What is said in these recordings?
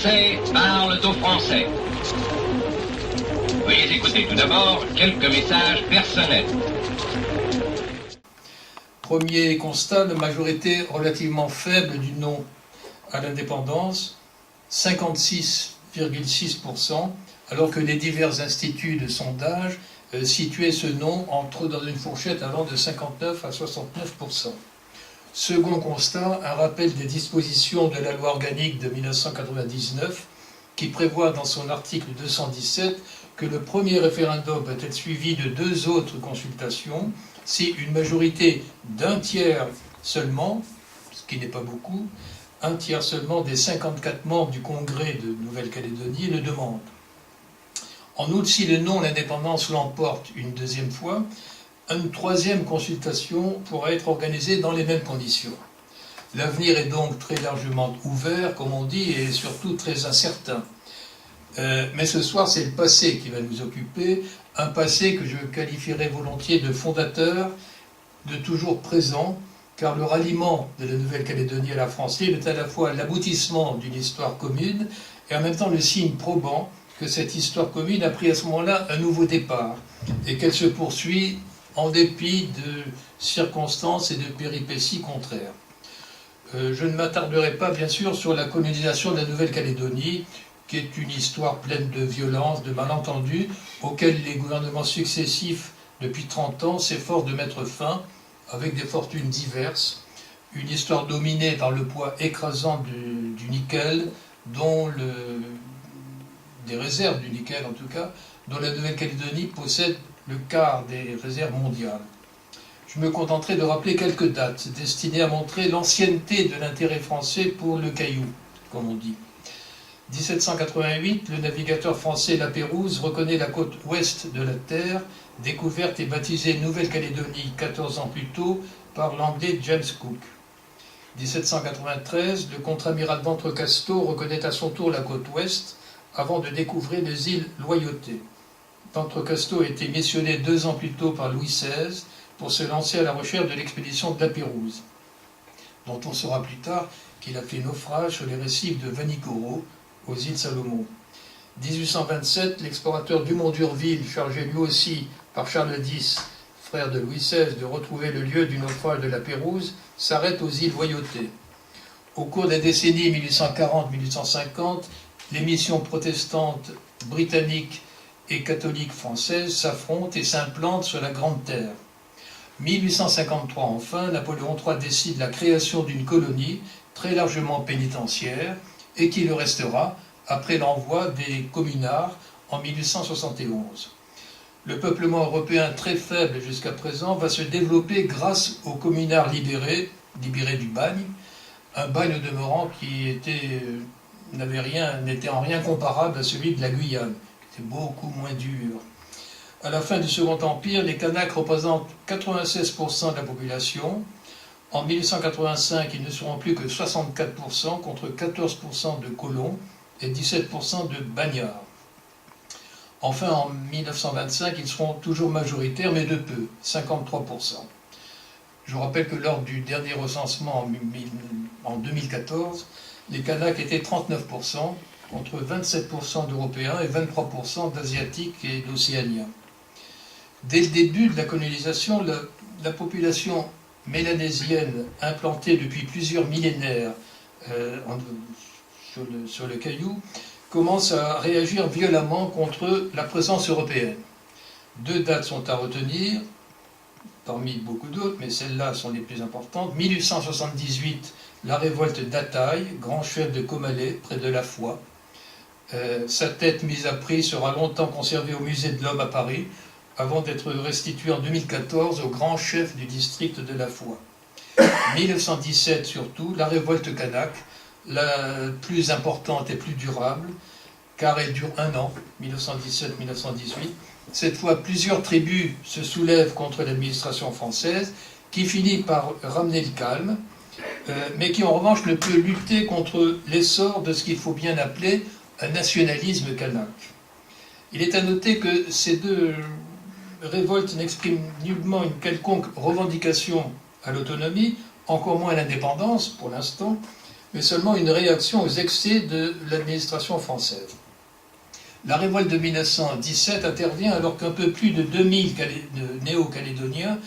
Français parlent aux Français. Veuillez écouter tout d'abord quelques messages personnels. Premier constat, la majorité relativement faible du non à l'indépendance, 56,6%, alors que les divers instituts de sondage situaient ce non dans une fourchette allant de 59 à 69%. Second constat, un rappel des dispositions de la loi organique de 1999 qui prévoit dans son article 217 que le premier référendum peut être suivi de 2 autres consultations si une majorité d'un tiers seulement, ce qui n'est pas beaucoup, un tiers seulement des 54 membres du Congrès de Nouvelle-Calédonie le demande. En outre, si le non à l'indépendance l'emporte une deuxième fois, une troisième consultation pourra être organisée dans les mêmes conditions. L'avenir est donc très largement ouvert, comme on dit, et surtout très incertain. Mais ce soir, c'est le passé qui va nous occuper, un passé que je qualifierais volontiers de fondateur, de toujours présent, car le ralliement de la Nouvelle-Calédonie à la France libre est à la fois l'aboutissement d'une histoire commune et en même temps le signe probant que cette histoire commune a pris à ce moment-là un nouveau départ et qu'elle se poursuit en dépit de circonstances et de péripéties contraires. Je ne m'attarderai pas, bien sûr, sur la colonisation de la Nouvelle-Calédonie, qui est une histoire pleine de violence, de malentendus, auxquels les gouvernements successifs, depuis 30 ans, s'efforcent de mettre fin, avec des fortunes diverses. Une histoire dominée par le poids écrasant du nickel, des réserves du nickel en tout cas, dont la Nouvelle-Calédonie possède le quart des réserves mondiales. Je me contenterai de rappeler quelques dates destinées à montrer l'ancienneté de l'intérêt français pour le caillou, comme on dit. 1788, le navigateur français Lapérouse reconnaît la côte ouest de la Terre, découverte et baptisée Nouvelle-Calédonie 14 ans plus tôt par l'anglais James Cook. 1793, le contre-amiral d'Entrecasteaux reconnaît à son tour la côte ouest avant de découvrir les îles Loyauté. D'Entrecasteaux a été missionné 2 ans plus tôt par Louis XVI pour se lancer à la recherche de l'expédition de Lapérouse, dont on saura plus tard qu'il a fait naufrage sur les récifs de Vanikoro, aux îles Salomon. 1827, l'explorateur Dumont d'Urville, chargé lui aussi par Charles X, frère de Louis XVI, de retrouver le lieu du naufrage de Lapérouse, s'arrête aux îles Loyauté. Au cours des décennies 1840-1850, les missions protestantes britanniques et catholiques françaises s'affrontent et s'implantent sur la Grande Terre. 1853 enfin, Napoléon III décide la création d'une colonie très largement pénitentiaire et qui le restera après l'envoi des communards en 1871. Le peuplement européen très faible jusqu'à présent va se développer grâce aux communards libérés du bagne, un bagne demeurant qui n'était en rien comparable à celui de la Guyane, qui était beaucoup moins dur. À la fin du Second Empire, les Kanaks représentent 96% de la population. En 1885, ils ne seront plus que 64% contre 14% de colons et 17% de bagnards. Enfin, en 1925, ils seront toujours majoritaires, mais de peu, 53%. Je vous rappelle que lors du dernier recensement en 2014, les Kanaks étaient 39%, contre 27% d'Européens et 23% d'Asiatiques et d'Océaniens. Dès le début de la colonisation, la population mélanésienne implantée depuis plusieurs millénaires sur le caillou commence à réagir violemment contre la présence européenne. 2 dates sont à retenir, parmi beaucoup d'autres, mais celles-là sont les plus importantes. 1878, la révolte d'Ataï, grand chef de Comalé, près de La Foix. Sa tête mise à prix sera longtemps conservée au musée de l'Homme à Paris, avant d'être restituée en 2014 au grand chef du district de La Foix. 1917 surtout, la révolte kanak, la plus importante et plus durable, car elle dure 1 an, 1917-1918. Cette fois, plusieurs tribus se soulèvent contre l'administration française, qui finit par ramener le calme, mais qui en revanche ne peut lutter contre l'essor de ce qu'il faut bien appeler un nationalisme kanak. Il est à noter que ces 2 révoltes n'expriment nullement une quelconque revendication à l'autonomie, encore moins à l'indépendance pour l'instant, mais seulement une réaction aux excès de l'administration française. La révolte de 1917 intervient alors qu'un peu plus de 2000 néo-calédoniens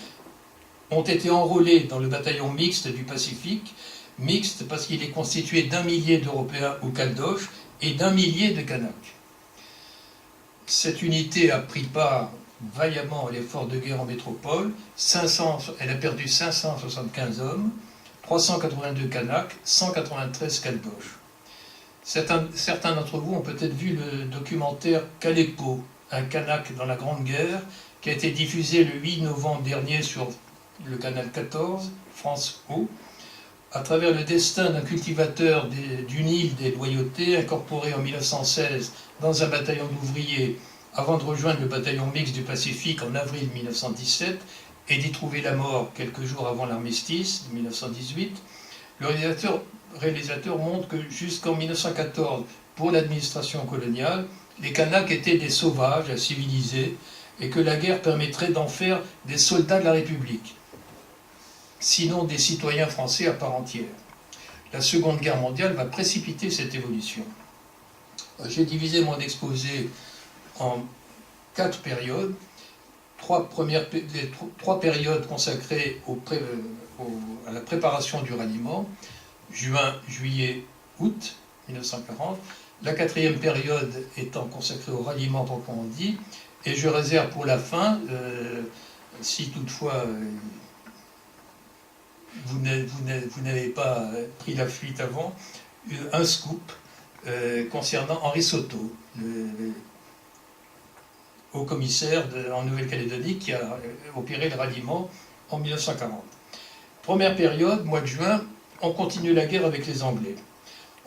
ont été enrôlés dans le bataillon mixte du Pacifique, mixte parce qu'il est constitué d'1 millier d'Européens ou Caldoches et d'1 millier de Kanaks. Cette unité a pris part vaillamment à l'effort de guerre en métropole. Elle a perdu 575 hommes, 382 Kanaks, 193 Caldoches. Certains d'entre vous ont peut-être vu le documentaire Kalepo, un Kanak dans la Grande Guerre, qui a été diffusé le 8 novembre dernier sur le canal 14, France O, à travers le destin d'un cultivateur d'une île des Loyautés, incorporé en 1916 dans un bataillon d'ouvriers avant de rejoindre le bataillon mixte du Pacifique en avril 1917 et d'y trouver la mort quelques jours avant l'armistice de 1918. Le réalisateur montre que jusqu'en 1914, pour l'administration coloniale, les Kanaks étaient des sauvages incivilisés et que la guerre permettrait d'en faire des soldats de la République, sinon des citoyens français à part entière. La Seconde Guerre mondiale va précipiter cette évolution. J'ai divisé mon exposé en 4 périodes. Trois périodes consacrées à la préparation du ralliement, juin, juillet, août 1940. La 4e période étant consacrée au ralliement proprement dit, et je réserve pour la fin, si toutefois vous n'avez pas pris la fuite avant, un scoop concernant Henri Soto, le haut-commissaire en Nouvelle-Calédonie qui a opéré le ralliement en 1940. Première période, mois de juin, on continue la guerre avec les Anglais.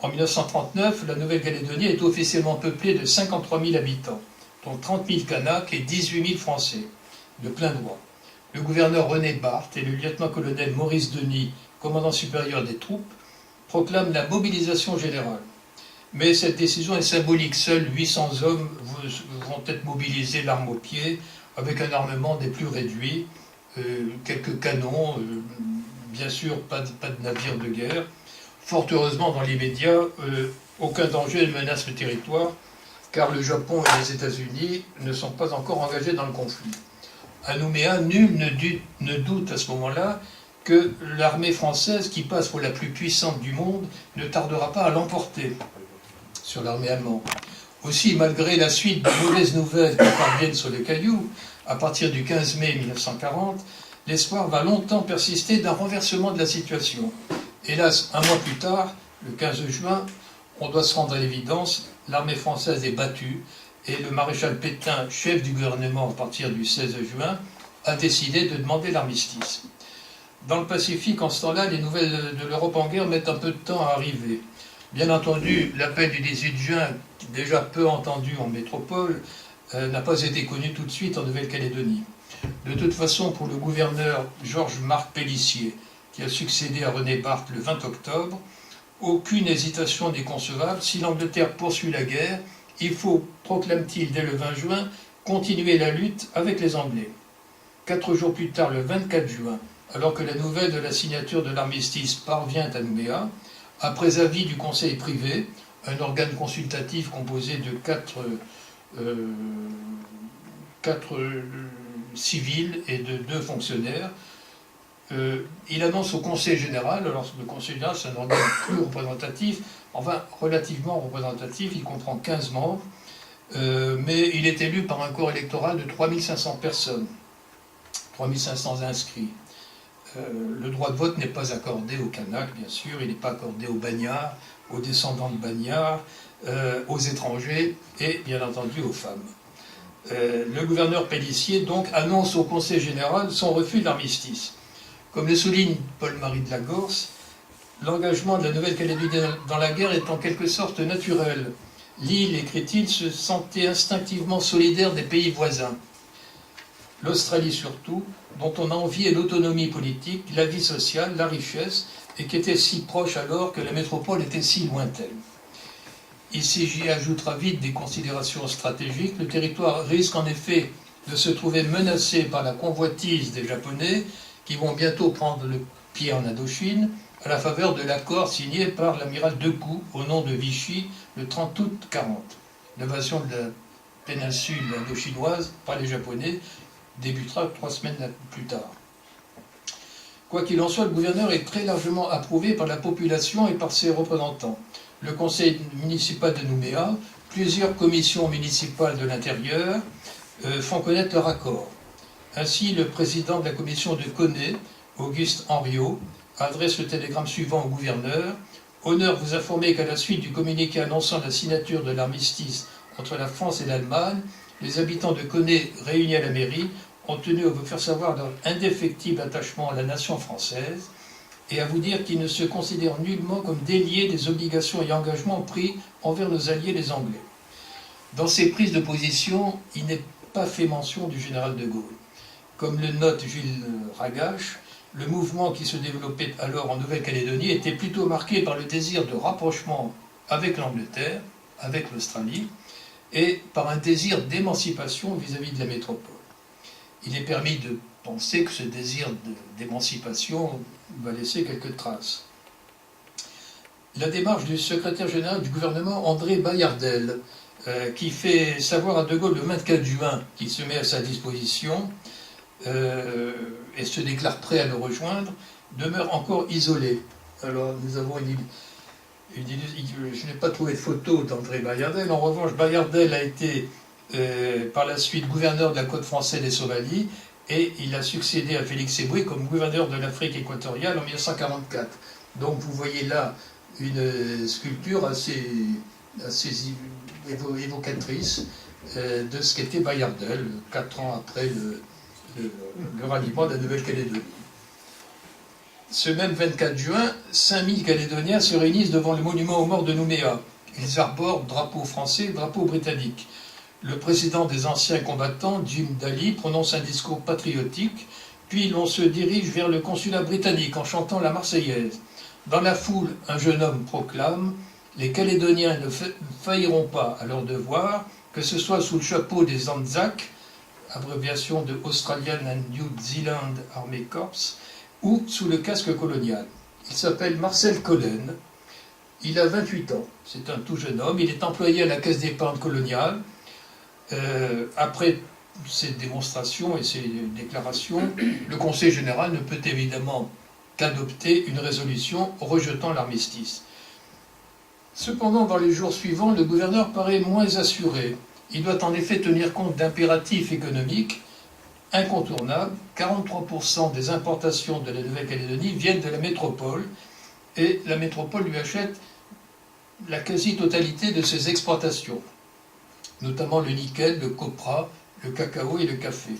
En 1939, la Nouvelle-Calédonie est officiellement peuplée de 53 000 habitants, dont 30 000 Kanaks et 18 000 Français, de plein droit. Le gouverneur René Barthes et le lieutenant-colonel Maurice Denis, commandant supérieur des troupes, proclament la mobilisation générale. Mais cette décision est symbolique. Seuls 800 hommes vont être mobilisés l'arme au pied, avec un armement des plus réduits, quelques canons, bien sûr pas de navires de guerre. Fort heureusement, dans l'immédiat, aucun danger ne menace le territoire, car le Japon et les États-Unis ne sont pas encore engagés dans le conflit. À Nouméa, nul ne doute à ce moment-là que l'armée française, qui passe pour la plus puissante du monde, ne tardera pas à l'emporter sur l'armée allemande. Aussi, malgré la suite de mauvaises nouvelles qui parviennent sur les cailloux, à partir du 15 mai 1940, l'espoir va longtemps persister d'un renversement de la situation. Hélas, un mois plus tard, le 15 juin, on doit se rendre à l'évidence, l'armée française est battue et le maréchal Pétain, chef du gouvernement à partir du 16 juin, a décidé de demander l'armistice. Dans le Pacifique, en ce temps-là, les nouvelles de l'Europe en guerre mettent un peu de temps à arriver. Bien entendu, l'appel du 18 juin, déjà peu entendu en métropole, n'a pas été connu tout de suite en Nouvelle-Calédonie. De toute façon, pour le gouverneur Georges-Marc Pélissier, qui a succédé à René Barthes le 20 octobre, aucune hésitation n'est concevable. Si l'Angleterre poursuit la guerre, il faut, proclame-t-il dès le 20 juin, continuer la lutte avec les Anglais. 4 jours plus tard, le 24 juin, alors que la nouvelle de la signature de l'armistice parvient à Nouméa, après avis du conseil privé, un organe consultatif composé de 4 civils et de 2 fonctionnaires, il annonce au Conseil général, alors le Conseil général c'est un organe plus représentatif, enfin relativement représentatif, il comprend 15 membres, mais il est élu par un corps électoral de 3500 personnes, 3500 inscrits. Le droit de vote n'est pas accordé aux Kanaks, bien sûr, il n'est pas accordé aux Bagnards, aux descendants de Bagnards, aux étrangers et bien entendu aux femmes. Le gouverneur Pélissier donc annonce au Conseil général son refus de l'armistice. Comme le souligne Paul-Marie de Lagorce, l'engagement de la Nouvelle-Calédonie dans la guerre est en quelque sorte naturel. L'île, écrit-il, se sentait instinctivement solidaire des pays voisins. L'Australie surtout, dont on a envié l'autonomie politique, la vie sociale, la richesse, et qui était si proche alors que la métropole était si lointaine. Ici, j'y ajoutera vite des considérations stratégiques. Le territoire risque en effet de se trouver menacé par la convoitise des Japonais, qui vont bientôt prendre le pied en Indochine, à la faveur de l'accord signé par l'amiral Decoux au nom de Vichy le 30 août 1940. L'invasion de la péninsule indo-chinoise par les Japonais débutera 3 semaines plus tard. Quoi qu'il en soit, le gouverneur est très largement approuvé par la population et par ses représentants. Le conseil municipal de Nouméa, plusieurs commissions municipales de l'intérieur font connaître leur accord. Ainsi, le président de la commission de Koné, Auguste Henriot, adresse le télégramme suivant au gouverneur. « Honneur vous informer qu'à la suite du communiqué annonçant la signature de l'armistice entre la France et l'Allemagne, les habitants de Koné réunis à la mairie ont tenu à vous faire savoir leur indéfectible attachement à la nation française et à vous dire qu'ils ne se considèrent nullement comme déliés des obligations et engagements pris envers nos alliés les Anglais. » Dans ces prises de position, il n'est pas fait mention du général de Gaulle. Comme le note Gilles Ragache, le mouvement qui se développait alors en Nouvelle-Calédonie était plutôt marqué par le désir de rapprochement avec l'Angleterre, avec l'Australie, et par un désir d'émancipation vis-à-vis de la métropole. Il est permis de penser que ce désir d'émancipation va laisser quelques traces. La démarche du secrétaire général du gouvernement, André Bayardel, qui fait savoir à De Gaulle le 24 juin qu'il se met à sa disposition et se déclare prêt à le rejoindre, demeure encore isolé. Alors nous avons je n'ai pas trouvé de photo d'André Bayardel. En revanche, Bayardel a été par la suite gouverneur de la côte française des Somalie et il a succédé à Félix Éboué comme gouverneur de l'Afrique équatoriale en 1944. Donc vous voyez là une sculpture assez évocatrice de ce qu'était Bayardel 4 ans après le ralliement de la Nouvelle-Calédonie. Ce même 24 juin, 5000 Calédoniens se réunissent devant le monument aux morts de Nouméa. Ils arborent drapeau français et drapeau britannique. Le président des anciens combattants, Jim Daly, prononce un discours patriotique, puis l'on se dirige vers le consulat britannique en chantant la Marseillaise. Dans la foule, un jeune homme proclame « Les Calédoniens ne failliront pas à leur devoir, que ce soit sous le chapeau des Anzac, abréviation de Australian and New Zealand Army Corps, ou sous le casque colonial. » Il s'appelle Marcel Collen, il a 28 ans, c'est un tout jeune homme, il est employé à la caisse d'épargne coloniale. Après ces démonstrations et ces déclarations, le Conseil général ne peut évidemment qu'adopter une résolution rejetant l'armistice. Cependant, dans les jours suivants, le gouverneur paraît moins assuré. Il doit en effet tenir compte d'impératifs économiques incontournables. 43% des importations de la Nouvelle-Calédonie viennent de la métropole, et la métropole lui achète la quasi-totalité de ses exportations, notamment le nickel, le copra, le cacao et le café.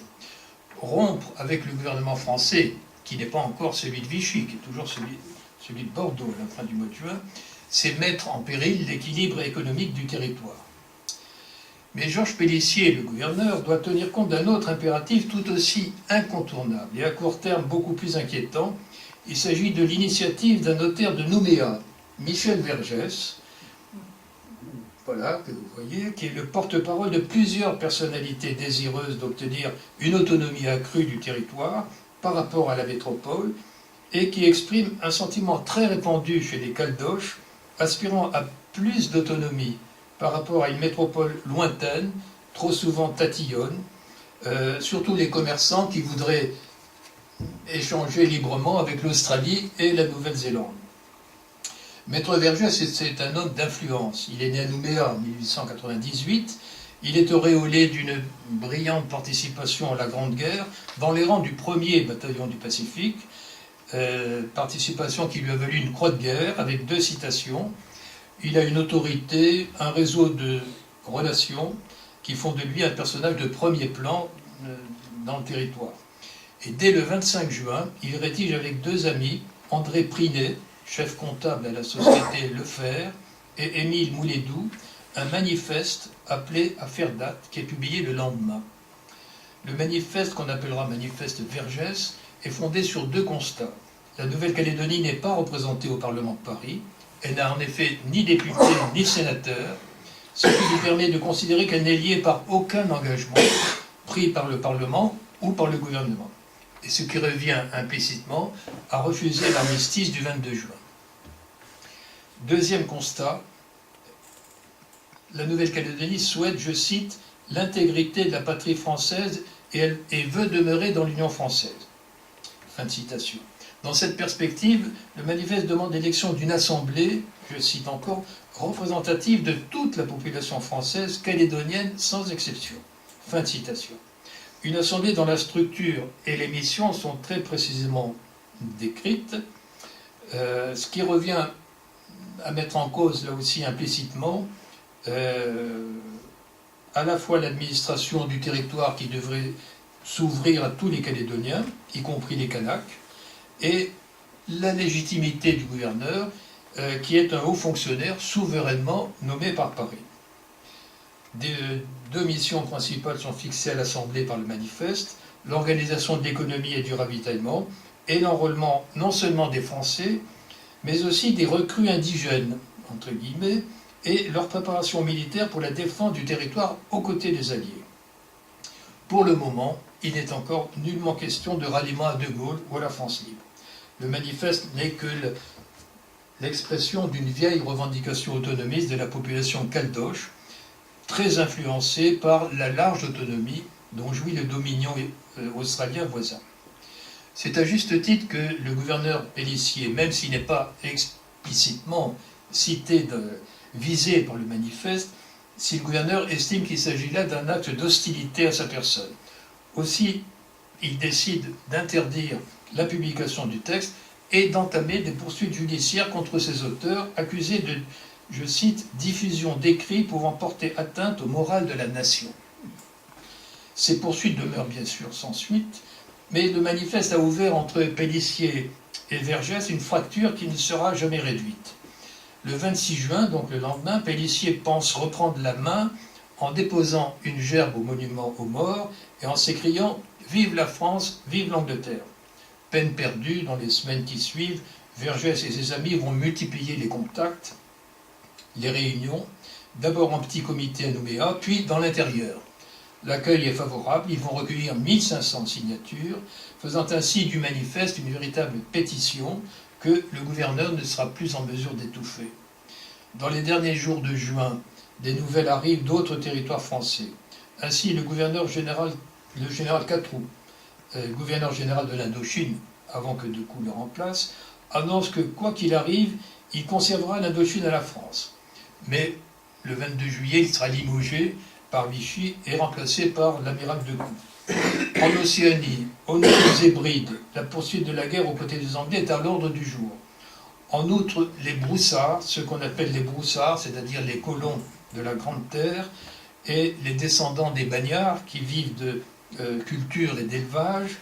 Rompre avec le gouvernement français, qui n'est pas encore celui de Vichy, qui est toujours celui de Bordeaux à la fin du mois de juin, c'est mettre en péril l'équilibre économique du territoire. Mais Georges Pélissier, le gouverneur, doit tenir compte d'un autre impératif tout aussi incontournable et à court terme beaucoup plus inquiétant. Il s'agit de l'initiative d'un notaire de Nouméa, Michel Vergès, voilà, que vous voyez, qui est le porte-parole de plusieurs personnalités désireuses d'obtenir une autonomie accrue du territoire par rapport à la métropole et qui exprime un sentiment très répandu chez les Caldoches, aspirant à plus d'autonomie par rapport à une métropole lointaine, trop souvent tatillonne, surtout les commerçants qui voudraient échanger librement avec l'Australie et la Nouvelle-Zélande. Maître Vergès, c'est un homme d'influence. Il est né à Nouméa en 1898. Il est auréolé d'une brillante participation à la Grande Guerre dans les rangs du 1er bataillon du Pacifique, participation qui lui a valu une croix de guerre avec 2 citations. Il a une autorité, un réseau de relations qui font de lui un personnage de premier plan dans le territoire. Et dès le 25 juin, il rédige avec 2 amis, André Prinet, chef comptable à la société Lefer, et Émile Moulédou, un manifeste appelé à faire date, qui est publié le lendemain. Le manifeste, qu'on appellera manifeste Vergès, est fondé sur 2 constats. La Nouvelle-Calédonie n'est pas représentée au Parlement de Paris, elle n'a en effet ni député ni sénateur, ce qui lui permet de considérer qu'elle n'est liée par aucun engagement pris par le Parlement ou par le gouvernement. et ce qui revient implicitement à refuser l'armistice du 22 juin. Deuxième constat, la Nouvelle-Calédonie souhaite, je cite, l'intégrité de la patrie française et veut demeurer dans l'Union française. Fin de citation. Dans cette perspective, le manifeste demande l'élection d'une assemblée, je cite encore, représentative de toute la population française calédonienne sans exception. Fin de citation. Une assemblée dont la structure et les missions sont très précisément décrites, ce qui revient à mettre en cause là aussi implicitement à la fois l'administration du territoire qui devrait s'ouvrir à tous les Calédoniens, y compris les Kanaks, et la légitimité du gouverneur, qui est un haut fonctionnaire souverainement nommé par Paris. Deux missions principales sont fixées à l'Assemblée par le manifeste, l'organisation de l'économie et du ravitaillement, et l'enrôlement non seulement des Français, mais aussi des recrues indigènes, entre guillemets, et leur préparation militaire pour la défense du territoire aux côtés des Alliés. Pour le moment, il n'est encore nullement question de ralliement à De Gaulle ou à la France libre. Le manifeste n'est que l'expression d'une vieille revendication autonomiste de la population caldoche, très influencée par la large autonomie dont jouit le dominion australien voisin. C'est à juste titre que le gouverneur Pélissier, même s'il n'est pas explicitement visé par le manifeste, si le gouverneur estime qu'il s'agit là d'un acte d'hostilité à sa personne. Aussi, il décide d'interdire la publication du texte et d'entamer des poursuites judiciaires contre ses auteurs, accusés de, je cite, diffusion d'écrits pouvant porter atteinte au moral de la nation. Ces poursuites demeurent bien sûr sans suite, mais le manifeste a ouvert entre Pélissier et Vergès une fracture qui ne sera jamais réduite. Le 26 juin, donc le lendemain, Pélissier pense reprendre la main en déposant une gerbe au monument aux morts et en s'écriant « Vive la France, vive l'Angleterre ». Peine perdue, dans les semaines qui suivent, Vergès et ses amis vont multiplier les contacts, les réunions, d'abord en petit comité à Nouméa, puis dans l'intérieur. L'accueil est favorable, ils vont recueillir 1500 signatures, faisant ainsi du manifeste une véritable pétition que le gouverneur ne sera plus en mesure d'étouffer. Dans les derniers jours de juin, des nouvelles arrivent d'autres territoires français. Ainsi, le général Catroux, gouverneur général de l'Indochine, avant que Decoux le remplace, annonce que, quoi qu'il arrive, il conservera l'Indochine à la France. Mais le 22 juillet, il sera limogé par Vichy et remplacé par l'amiral Decoux. En Océanie, aux Nouvelles Hébrides, la poursuite de la guerre aux côtés des Anglais est à l'ordre du jour. En outre, les broussards, ce qu'on appelle les broussards, c'est-à-dire les colons de la Grande Terre, et les descendants des bagnards qui vivent de culture et d'élevage,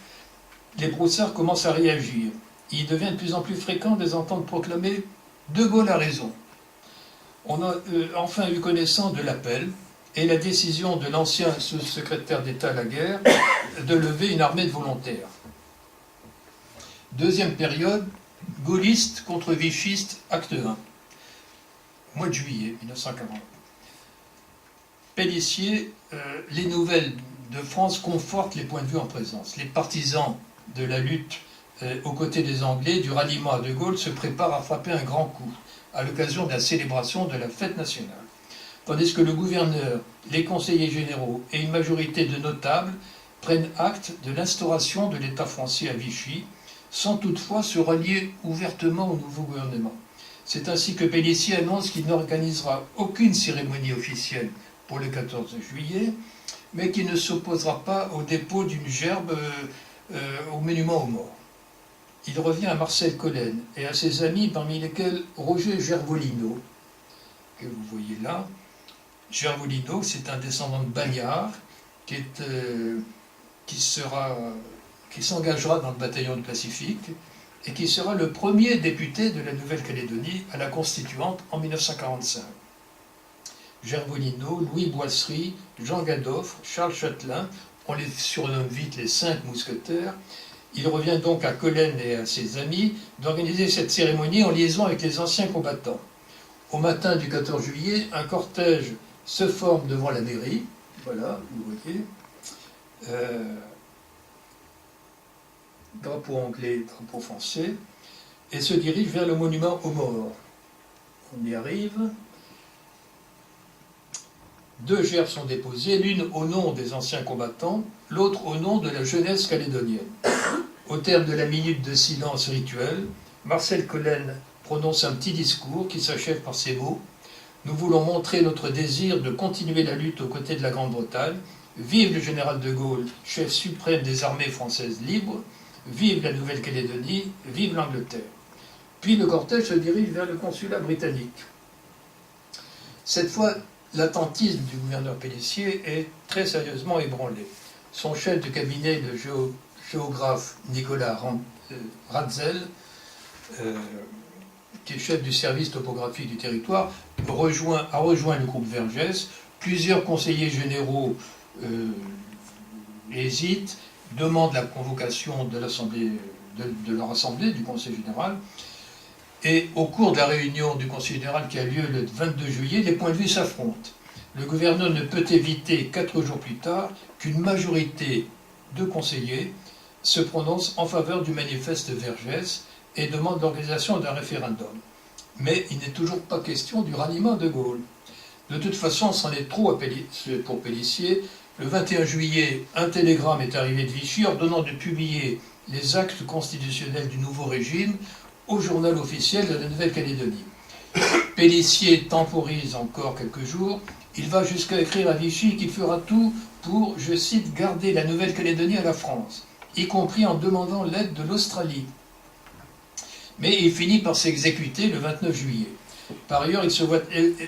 les broussards commencent à réagir. Il devient de plus en plus fréquent de les entendre proclamer « De Gaulle a raison ». On a enfin eu connaissance de l'appel et la décision de l'ancien sous-secrétaire d'État à la guerre de lever une armée de volontaires. Deuxième période, gaulliste contre vichiste, acte 1. Mois de juillet 1940. Pélissier, les nouvelles de France confortent les points de vue en présence. Les partisans de la lutte aux côtés des Anglais, du ralliement à De Gaulle, se préparent à frapper un grand coup à l'occasion de la célébration de la fête nationale. Tandis que le gouverneur, les conseillers généraux et une majorité de notables prennent acte de l'instauration de l'État français à Vichy, sans toutefois se rallier ouvertement au nouveau gouvernement. C'est ainsi que Pélissier annonce qu'il n'organisera aucune cérémonie officielle pour le 14 juillet, mais qu'il ne s'opposera pas au dépôt d'une gerbe au monument aux morts. Il revient à Marcel Collen et à ses amis, parmi lesquels Roger Gervolino, que vous voyez là. Gervolino, c'est un descendant de Bagnard qui s'engagera dans le bataillon du Pacifique et qui sera le premier député de la Nouvelle-Calédonie à la Constituante en 1945. Gervolino, Louis Boisserie, Jean Gadoffre, Charles Chatelain, on les surnomme vite les 5 mousquetaires. Il revient donc à Collen et à ses amis d'organiser cette cérémonie en liaison avec les anciens combattants. Au matin du 14 juillet, un cortège se forme devant la mairie. Voilà, vous voyez. drapeau anglais, drapeau français, et se dirige vers le monument aux morts. On y arrive. 2 gerbes sont déposées, l'une au nom des anciens combattants, l'autre au nom de la jeunesse calédonienne. Au terme de la minute de silence rituel, Marcel Collen prononce un petit discours qui s'achève par ces mots: « Nous voulons montrer notre désir de continuer la lutte aux côtés de la Grande-Bretagne. Vive le général de Gaulle, chef suprême des armées françaises libres. Vive la Nouvelle-Calédonie, vive l'Angleterre. » Puis le cortège se dirige vers le consulat britannique. Cette fois, l'attentisme du gouverneur Pélissier est très sérieusement ébranlé. Son chef de cabinet, le géographe Nicolas Ratzel, qui est chef du service topographique du territoire, a rejoint le groupe Vergès. Plusieurs conseillers généraux hésitent, demandent la convocation de leur assemblée, du Conseil général. Et au cours de la réunion du Conseil général qui a lieu le 22 juillet, les points de vue s'affrontent. Le gouverneur ne peut éviter, 4 jours plus tard, qu'une majorité de conseillers se prononce en faveur du manifeste Vergès et demande l'organisation d'un référendum. Mais il n'est toujours pas question du ralliement de Gaulle. De toute façon, c'en est trop pour Pélissier. Le 21 juillet, un télégramme est arrivé de Vichy ordonnant de publier les actes constitutionnels du nouveau régime au journal officiel de la Nouvelle-Calédonie. Pélissier temporise encore quelques jours. Il va jusqu'à écrire à Vichy qu'il fera tout pour, je cite, garder la Nouvelle-Calédonie à la France, y compris en demandant l'aide de l'Australie. Mais il finit par s'exécuter le 29 juillet. Par ailleurs, il se voit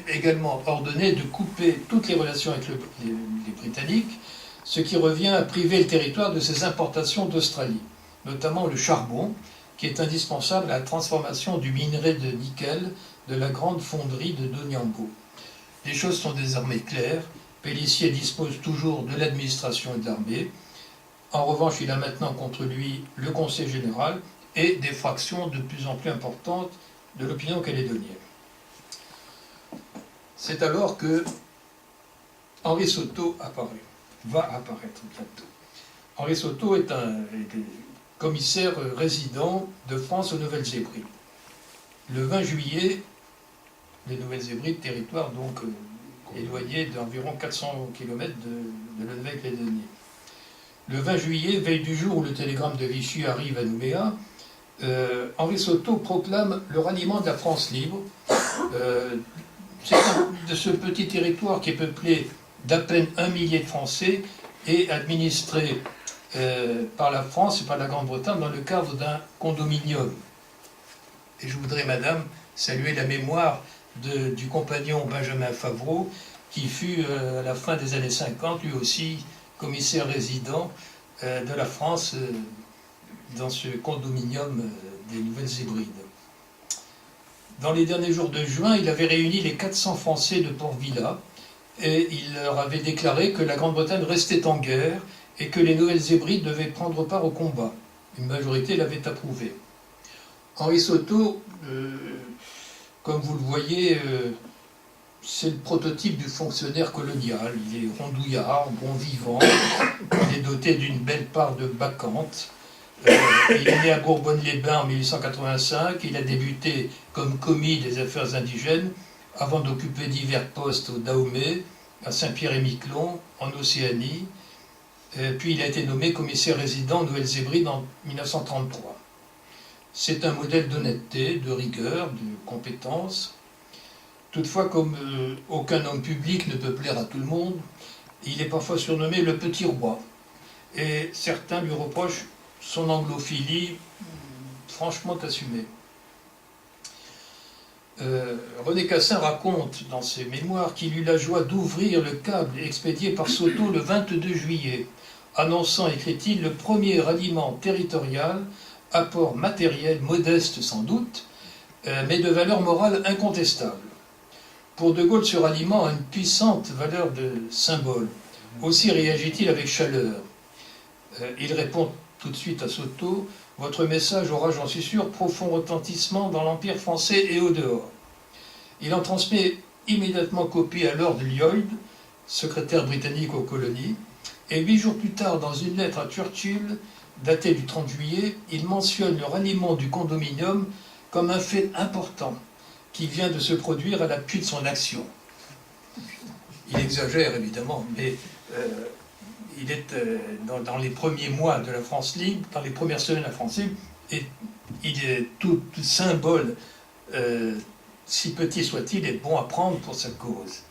également ordonné de couper toutes les relations avec les Britanniques, ce qui revient à priver le territoire de ses importations d'Australie, notamment le charbon, qui est indispensable à la transformation du minerai de nickel de la grande fonderie de Doniambo. Les choses sont désormais claires. Pélissier dispose toujours de l'administration et de l'armée. En revanche, il a maintenant contre lui le Conseil général et des fractions de plus en plus importantes de l'opinion calédonienne. C'est alors que Henri Soto va apparaître bientôt. Henri Soto est commissaire résident de France aux Nouvelles-Hébrides. Le 20 juillet, les Nouvelles-Hébrides, territoire donc éloigné d'environ 400 km de la Nouvelle-Calédonie. Le 20 juillet, veille du jour où le télégramme de Vichy arrive à Nouméa, Henri Soto proclame le ralliement de la France libre. C'est de ce petit territoire qui est peuplé d'à peine 1 millier de Français et administré par la France et par la Grande-Bretagne dans le cadre d'un condominium. Et je voudrais, madame, saluer la mémoire du compagnon Benjamin Favreau, qui fut à la fin des années 50, lui aussi commissaire résident de la France dans ce condominium des Nouvelles-Hébrides. Dans les derniers jours de juin, il avait réuni les 400 Français de Port-Vila et il leur avait déclaré que la Grande-Bretagne restait en guerre et que les Nouvelles-Hébrides devaient prendre part au combat. Une majorité l'avait approuvé. Henri Soto, comme vous le voyez, c'est le prototype du fonctionnaire colonial. Il est rondouillard, bon vivant, il est doté d'une belle part de bacchante. Il est né à Bourbonne-les-Bains en 1885, il a débuté comme commis des affaires indigènes avant d'occuper divers postes au Dahomey, à Saint-Pierre-et-Miquelon, en Océanie, puis il a été nommé commissaire résident aux Nouvelles-Hébrides en 1933. C'est un modèle d'honnêteté, de rigueur, de compétence. Toutefois, comme aucun homme public ne peut plaire à tout le monde, il est parfois surnommé le petit roi. Et certains lui reprochent son anglophilie franchement assumée. René Cassin raconte dans ses mémoires qu'il eut la joie d'ouvrir le câble expédié par Soto le 22 juillet, annonçant, écrit-il, le premier ralliement territorial, apport matériel modeste sans doute, mais de valeur morale incontestable. Pour De Gaulle, ce ralliement a une puissante valeur de symbole. Aussi réagit-il avec chaleur. Il répond tout de suite à Soto: « Votre message aura, j'en suis sûr, profond retentissement dans l'Empire français et au dehors. » Il en transmet immédiatement copie à Lord Lloyd, secrétaire britannique aux colonies, et 8 jours plus tard, dans une lettre à Churchill, daté du 30 juillet, il mentionne le ralliement du condominium comme un fait important qui vient de se produire à l'appui de son action. Il exagère évidemment, mais il est dans les premiers mois de la France libre, dans les premières semaines de la France libre, et il est tout symbole, si petit soit-il, est bon à prendre pour sa cause.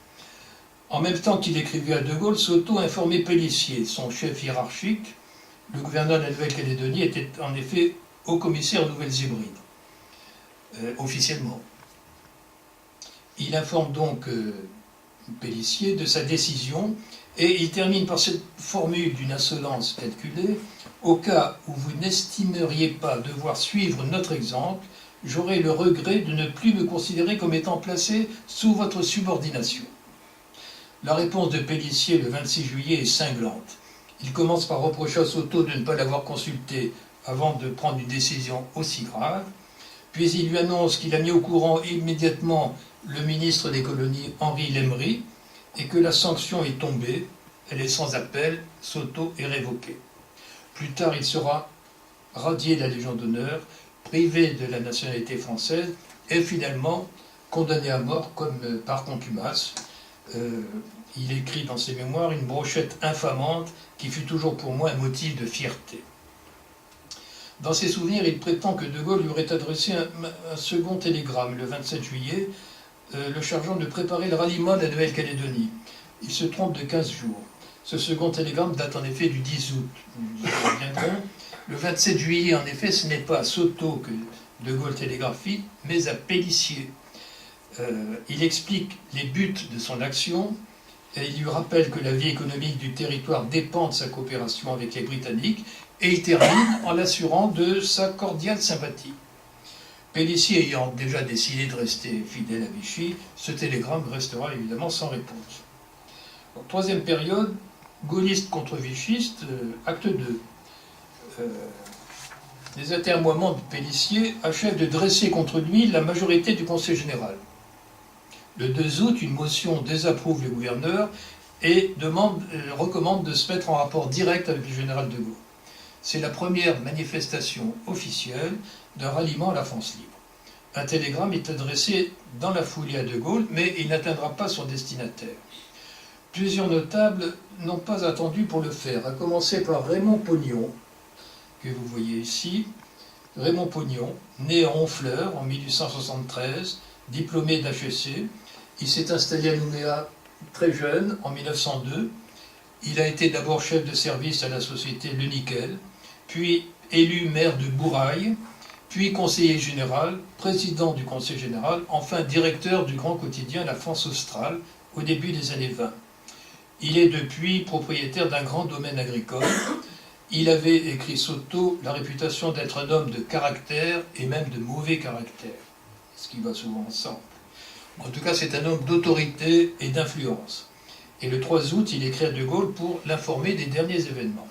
En même temps qu'il écrivait à De Gaulle, s'auto-informait Pélissier, son chef hiérarchique. Le gouverneur de la Nouvelle-Calédonie était en effet haut-commissaire aux Nouvelles Hébrides, officiellement. Il informe donc Pélissier de sa décision et il termine par cette formule d'une insolence calculée. Au cas où vous n'estimeriez pas devoir suivre notre exemple, j'aurai le regret de ne plus me considérer comme étant placé sous votre subordination. La réponse de Pélissier le 26 juillet est cinglante. Il commence par reprocher à Soto de ne pas l'avoir consulté avant de prendre une décision aussi grave. Puis il lui annonce qu'il a mis au courant immédiatement le ministre des colonies Henri Lemery et que la sanction est tombée, elle est sans appel, Soto est révoqué. Plus tard, il sera radié de la Légion d'honneur, privé de la nationalité française et finalement condamné à mort comme par contumace. Il écrit dans ses mémoires une brochette infamante qui fut toujours pour moi un motif de fierté. Dans ses souvenirs, il prétend que De Gaulle lui aurait adressé un second télégramme le 27 juillet, le chargeant de préparer le ralliement de la Nouvelle-Calédonie. Il se trompe de 15 jours. Ce second télégramme date en effet du 10 août. Nous y reviendrons. Le 27 juillet, en effet, ce n'est pas à Soto que De Gaulle télégraphie, mais à Pélissier. Il explique les buts de son action et il lui rappelle que la vie économique du territoire dépend de sa coopération avec les Britanniques et il termine en l'assurant de sa cordiale sympathie. Pélissier ayant déjà décidé de rester fidèle à Vichy, ce télégramme restera évidemment sans réponse. Donc, troisième période, gaulliste contre vichiste, acte 2. Les atermoiements de Pélissier achèvent de dresser contre lui la majorité du Conseil général. Le 2 août, une motion désapprouve le gouverneur et recommande de se mettre en rapport direct avec le général de Gaulle. C'est la première manifestation officielle d'un ralliement à la France libre. Un télégramme est adressé dans la foulée à De Gaulle, mais il n'atteindra pas son destinataire. Plusieurs notables n'ont pas attendu pour le faire, à commencer par Raymond Pognon, que vous voyez ici. Raymond Pognon, né à Honfleur en 1873, diplômé d'HEC, il s'est installé à Nouméa très jeune, en 1902. Il a été d'abord chef de service à la société Le Nickel, puis élu maire de Bourail, puis conseiller général, président du conseil général, enfin directeur du grand quotidien La France Australe au début des années 20. Il est depuis propriétaire d'un grand domaine agricole. Il avait, écrit Soto, la réputation d'être un homme de caractère et même de mauvais caractère, ce qui va souvent ensemble. En tout cas, c'est un homme d'autorité et d'influence. Et le 3 août, il écrit à De Gaulle pour l'informer des derniers événements.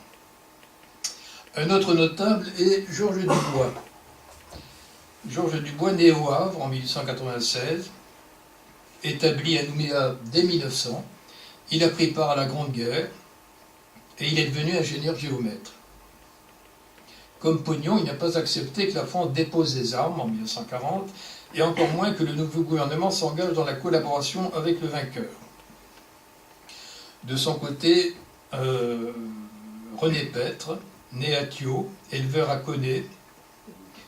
Un autre notable est Georges Dubois. Georges Dubois, né au Havre en 1896, établi à Nouméa dès 1900, il a pris part à la Grande Guerre et il est devenu ingénieur géomètre. Comme Pognon, il n'a pas accepté que la France dépose des armes en 1940 et encore moins que le nouveau gouvernement s'engage dans la collaboration avec le vainqueur. De son côté, René Petre, né à Thio, éleveur à Connay,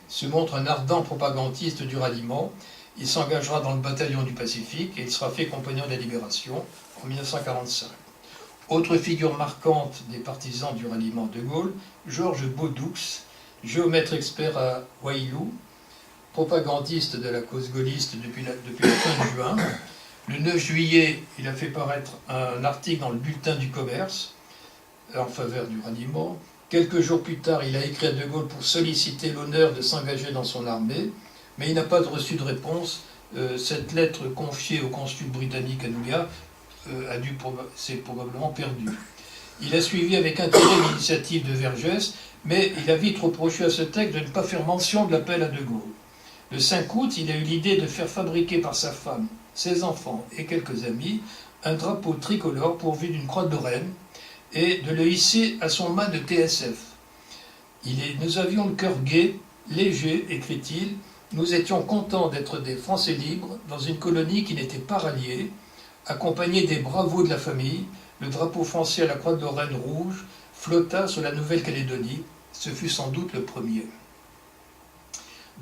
se montre un ardent propagandiste du ralliement. Il s'engagera dans le bataillon du Pacifique et il sera fait compagnon de la Libération en 1945. Autre figure marquante des partisans du ralliement de Gaulle, Georges Baudoux, géomètre expert à Wailou, propagandiste de la cause gaulliste depuis la fin de juin. Le 9 juillet, il a fait paraître un article dans le bulletin du commerce en faveur du ralliement. Quelques jours plus tard, il a écrit à De Gaulle pour solliciter l'honneur de s'engager dans son armée, mais il n'a pas reçu de réponse. Cette lettre confiée au consul britannique à Nouméa s'est probablement perdue. Il a suivi avec intérêt l'initiative de Vergès, mais il a vite reproché à ce texte de ne pas faire mention de l'appel à De Gaulle. Le 5 août, il a eu l'idée de faire fabriquer par sa femme, ses enfants et quelques amis un drapeau tricolore pourvu d'une croix de Lorraine et de le hisser à son mât de TSF. Nous avions le cœur gai, léger, écrit-il. Nous étions contents d'être des Français libres dans une colonie qui n'était pas ralliée, accompagnés des bravos de la famille. Le drapeau français à la croix de Lorraine rouge flotta sur la Nouvelle-Calédonie. Ce fut sans doute le premier.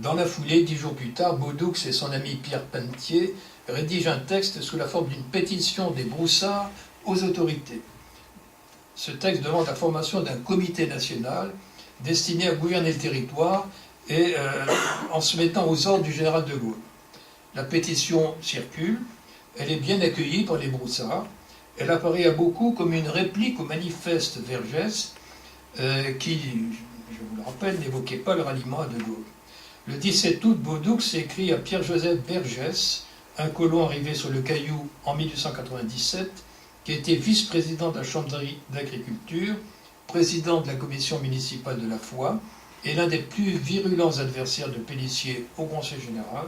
Dans la foulée, 10 jours plus tard, Beaudoux et son ami Pierre Pentier rédigent un texte sous la forme d'une pétition des Broussards aux autorités. Ce texte demande la formation d'un comité national destiné à gouverner le territoire et en se mettant aux ordres du général de Gaulle. La pétition circule, elle est bien accueillie par les Broussards, elle apparaît à beaucoup comme une réplique au manifeste Vergès qui, je vous le rappelle, n'évoquait pas le ralliement à de Gaulle. Le 17 août, Beaudoux écrit à Pierre-Joseph Vergès, un colon arrivé sur le Caillou en 1897, qui était vice-président de la Chambre d'agriculture, président de la commission municipale de la foi, et l'un des plus virulents adversaires de Pélissier au Conseil général.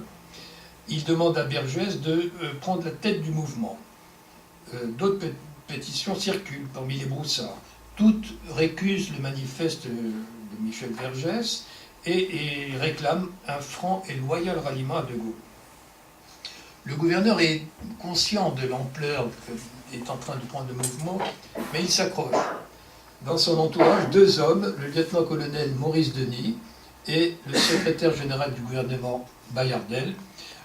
Il demande à Vergès de prendre la tête du mouvement. D'autres pétitions circulent parmi les Broussards. Toutes récusent le manifeste de Michel Vergès et réclament un franc et loyal ralliement à de Gaulle. Le gouverneur est conscient de l'ampleur qu'est en train de prendre le mouvement, mais il s'accroche. Dans son entourage, 2 hommes, le lieutenant-colonel Maurice Denis et le secrétaire général du gouvernement Bayardel,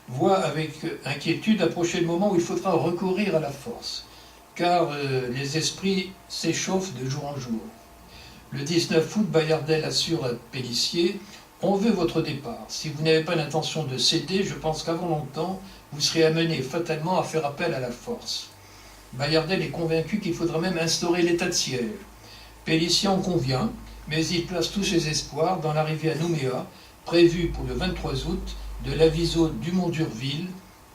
voient avec inquiétude approcher le moment où il faudra recourir à la force, car les esprits s'échauffent de jour en jour. Le 19 août, Bayardel assure à Pélissier « On veut votre départ. Si vous n'avez pas l'intention de céder, je pense qu'avant longtemps, vous serez amené fatalement à faire appel à la force. » Bayardel est convaincu qu'il faudra même instaurer l'état de siège. Pélissier en convient, mais il place tous ses espoirs dans l'arrivée à Nouméa, prévue pour le 23 août, de l'aviso Dumont d'Urville,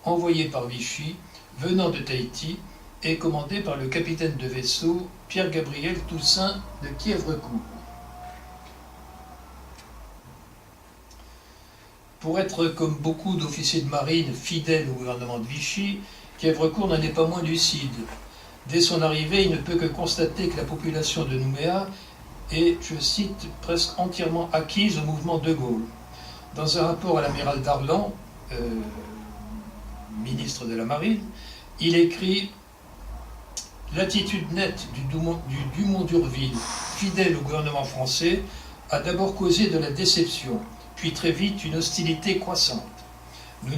envoyé par Vichy, venant de Tahiti, et commandé par le capitaine de vaisseau Pierre-Gabriel Toussaint de Kièvrecourt. Pour être, comme beaucoup d'officiers de marine fidèles au gouvernement de Vichy, Kièvrecourt n'en est pas moins lucide. Dès son arrivée, il ne peut que constater que la population de Nouméa est, je cite, presque entièrement acquise au mouvement de Gaulle. Dans un rapport à l'amiral Darlan, ministre de la Marine, il écrit « L'attitude nette du Dumont d'Urville, fidèle au gouvernement français, a d'abord causé de la déception, puis très vite une hostilité croissante. Nous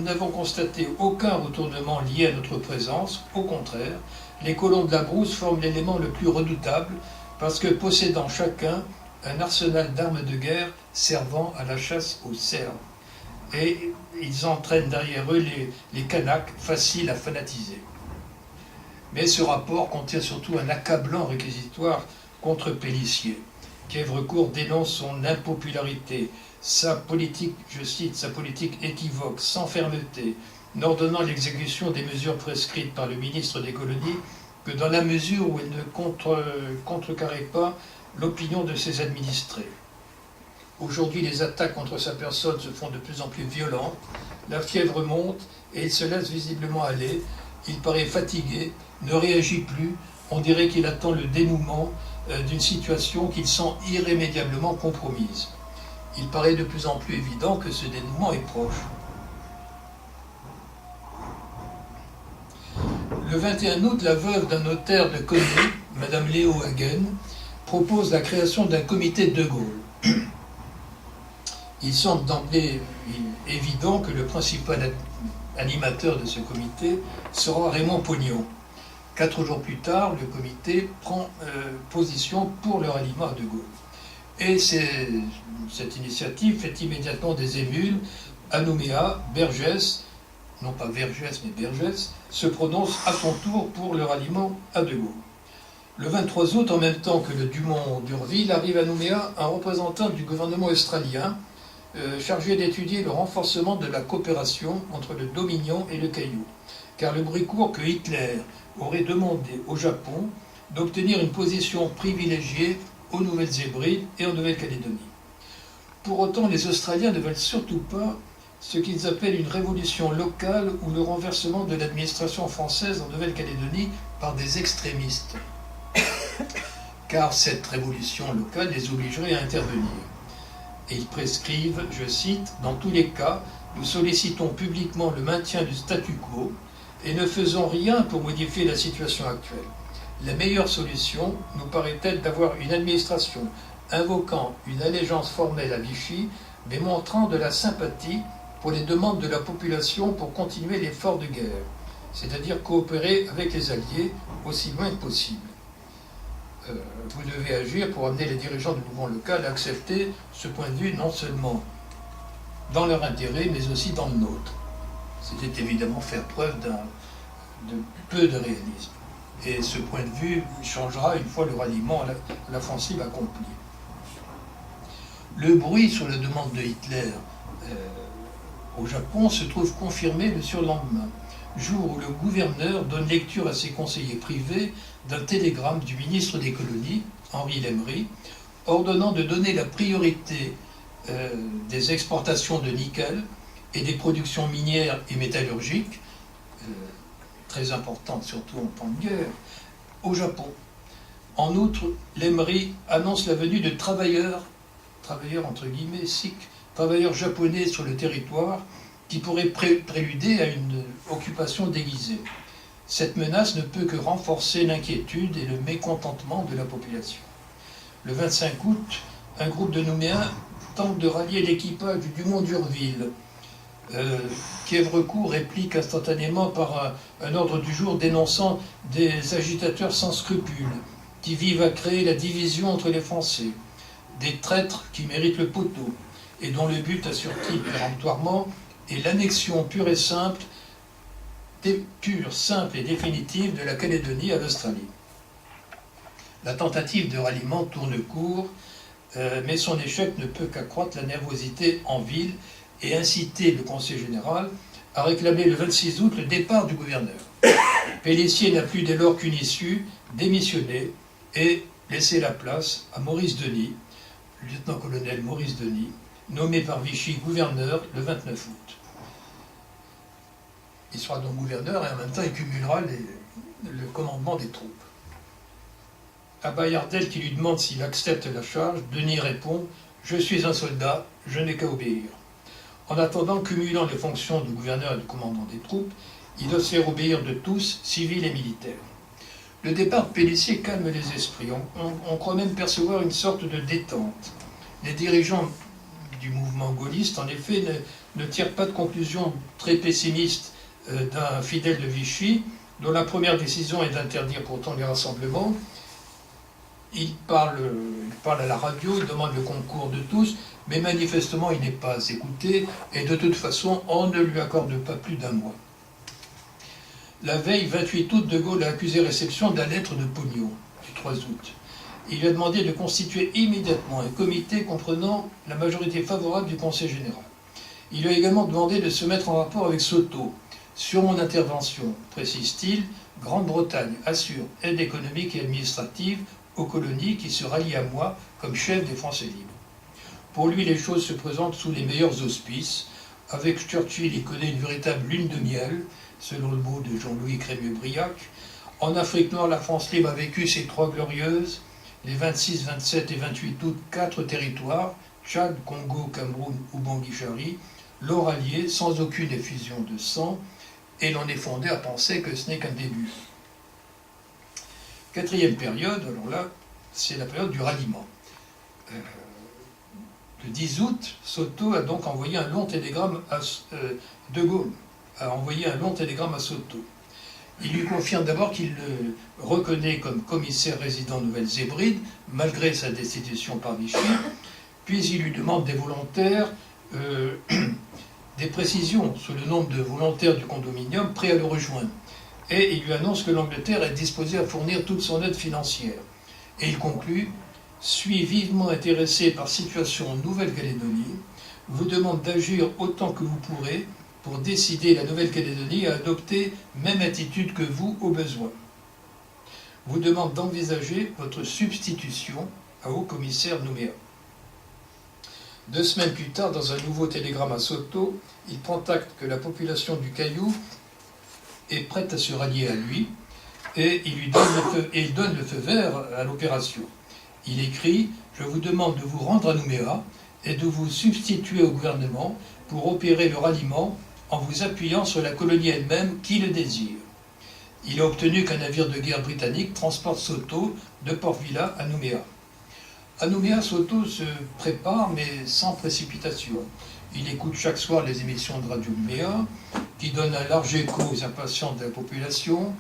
n'avons constaté aucun retournement lié à notre présence, au contraire, les colons de la Brousse forment l'élément le plus redoutable parce que possédant chacun un arsenal d'armes de guerre servant à la chasse aux cerfs. Et ils entraînent derrière eux les Kanaks faciles à fanatiser. » Mais ce rapport contient surtout un accablant réquisitoire contre Pélissier. Kièvrecourt dénonce son impopularité, sa politique, je cite, sa politique équivoque, sans fermeté, n'ordonnant l'exécution des mesures prescrites par le ministre des colonies que dans la mesure où elle ne contrecarrait pas l'opinion de ses administrés. Aujourd'hui, les attaques contre sa personne se font de plus en plus violentes, la fièvre monte et il se laisse visiblement aller, il paraît fatigué, ne réagit plus, on dirait qu'il attend le dénouement d'une situation qu'il sent irrémédiablement compromise. Il paraît de plus en plus évident que ce dénouement est proche. Le 21 août, la veuve d'un notaire de Cogny, Madame Léo Hagen, propose la création d'un comité de Gaulle. Il semble d'emblée évident que le principal animateur de ce comité sera Raymond Pognon. 4 jours plus tard, le comité prend position pour le ralliement à de Gaulle. Et cette initiative fait immédiatement des émules. À Nouméa, Vergès, non pas Vergès mais Vergès, se prononce à son tour pour le ralliement à de Gaulle. Le 23 août, en même temps que le Dumont d'Urville, arrive à Nouméa un représentant du gouvernement australien chargé d'étudier le renforcement de la coopération entre le Dominion et le Caillou, car le bruit court que Hitler aurait demandé au Japon d'obtenir une position privilégiée aux Nouvelles-Hébrides et en Nouvelle-Calédonie. Pour autant, les Australiens ne veulent surtout pas ce qu'ils appellent une révolution locale ou le renversement de l'administration française en Nouvelle-Calédonie par des extrémistes. car cette révolution locale les obligerait à intervenir. Et ils prescrivent, je cite, « Dans tous les cas, nous sollicitons publiquement le maintien du statu quo et ne faisons rien pour modifier la situation actuelle. La meilleure solution nous paraît-elle d'avoir une administration invoquant une allégeance formelle à Vichy, mais montrant de la sympathie pour les demandes de la population pour continuer l'effort de guerre, c'est-à-dire coopérer avec les Alliés aussi loin que possible. Vous devez agir pour amener les dirigeants du mouvement local à accepter ce point de vue non seulement dans leur intérêt, mais aussi dans le nôtre. » C'était évidemment faire preuve de peu de réalisme. Et ce point de vue changera une fois le ralliement à l'offensive accompli. Le bruit sur la demande de Hitler au Japon se trouve confirmé le surlendemain, jour où le gouverneur donne lecture à ses conseillers privés d'un télégramme du ministre des colonies, Henri Lemery, ordonnant de donner la priorité des exportations de nickel et des productions minières et métallurgiques, très importantes surtout en temps de guerre, au Japon. En outre, Lemery annonce la venue de travailleurs entre guillemets, sikhs, travailleurs japonais sur le territoire qui pourraient préluder à une occupation déguisée. Cette menace ne peut que renforcer l'inquiétude et le mécontentement de la population. Le 25 août, un groupe de Nouméens tente de rallier l'équipage du Dumont d'Urville. Kievrecourt réplique instantanément par un ordre du jour dénonçant des agitateurs sans scrupules qui vivent à créer la division entre les Français, des traîtres qui méritent le poteau et dont le but, assure-t-il péremptoirement, est l'annexion pure, simple et définitive de la Calédonie à l'Australie. La tentative de ralliement tourne court, mais son échec ne peut qu'accroître la nervosité en ville et inciter le Conseil général à réclamer le 26 août le départ du gouverneur. Pélissier n'a plus dès lors qu'une issue, démissionner et laisser la place à Maurice Denis, lieutenant-colonel Maurice Denis, nommé par Vichy gouverneur le 29 août. Il sera donc gouverneur et en même temps il cumulera le commandement des troupes. À Bayardel qui lui demande s'il accepte la charge, Denis répond « Je suis un soldat, je n'ai qu'à obéir ». En attendant, cumulant les fonctions de gouverneur et de commandant des troupes, il doit se faire obéir de tous, civils et militaires. Le départ de Pélissier calme les esprits. On croit même percevoir une sorte de détente. Les dirigeants du mouvement gaulliste, en effet, ne tirent pas de conclusion très pessimiste d'un fidèle de Vichy, dont la première décision est d'interdire pourtant les rassemblements. Il parle à la radio, il demande le concours de tous, mais manifestement il n'est pas écouté, et de toute façon on ne lui accorde pas plus d'un mois. La veille 28 août, De Gaulle a accusé réception de la lettre de Pognon, du 3 août. Il lui a demandé de constituer immédiatement un comité comprenant la majorité favorable du Conseil général. Il lui a également demandé de se mettre en rapport avec Soto. Sur mon intervention, précise-t-il, Grande-Bretagne assure aide économique et administrative aux colonies qui se rallient à moi comme chef des Français libres. Pour lui, les choses se présentent sous les meilleurs auspices. Avec Churchill, il connaît une véritable lune de miel, selon le mot de Jean-Louis Crémieux-Briac. En Afrique noire, la France libre a vécu ses trois glorieuses, les 26, 27 et 28 août, 4 territoires, Tchad, Congo, Cameroun ou Bangui-Chari, l'ont rallié sans aucune effusion de sang, et l'on est fondé à penser que ce n'est qu'un début. Quatrième période, alors là, c'est la période du ralliement. Le 10 août, Soto a donc envoyé un long télégramme à De Gaulle a envoyé un long télégramme à Soto. Il lui confirme d'abord qu'il le reconnaît comme commissaire résident Nouvelles-Hébrides, malgré sa destitution par Vichy, puis il lui demande des volontaires, des précisions sur le nombre de volontaires du condominium prêts à le rejoindre. Et il lui annonce que l'Angleterre est disposée à fournir toute son aide financière. Et il conclut « Suis vivement intéressé par situation en Nouvelle-Calédonie, vous demande d'agir autant que vous pourrez pour décider la Nouvelle-Calédonie à adopter même attitude que vous au besoin. Vous demande d'envisager votre substitution à haut-commissaire Nouméa. » 2 semaines plus tard, dans un nouveau télégramme à Soto, il prend acte que la population du Caillou est prête à se rallier à lui, et il donne le feu vert à l'opération. Il écrit « Je vous demande de vous rendre à Nouméa et de vous substituer au gouvernement pour opérer le ralliement en vous appuyant sur la colonie elle-même qui le désire. » Il a obtenu qu'un navire de guerre britannique transporte Soto de Port Vila à Nouméa. À Nouméa, Soto se prépare, mais sans précipitation. Il écoute chaque soir les émissions de Radio Nouméa, qui donnent un large écho aux impatiences de la population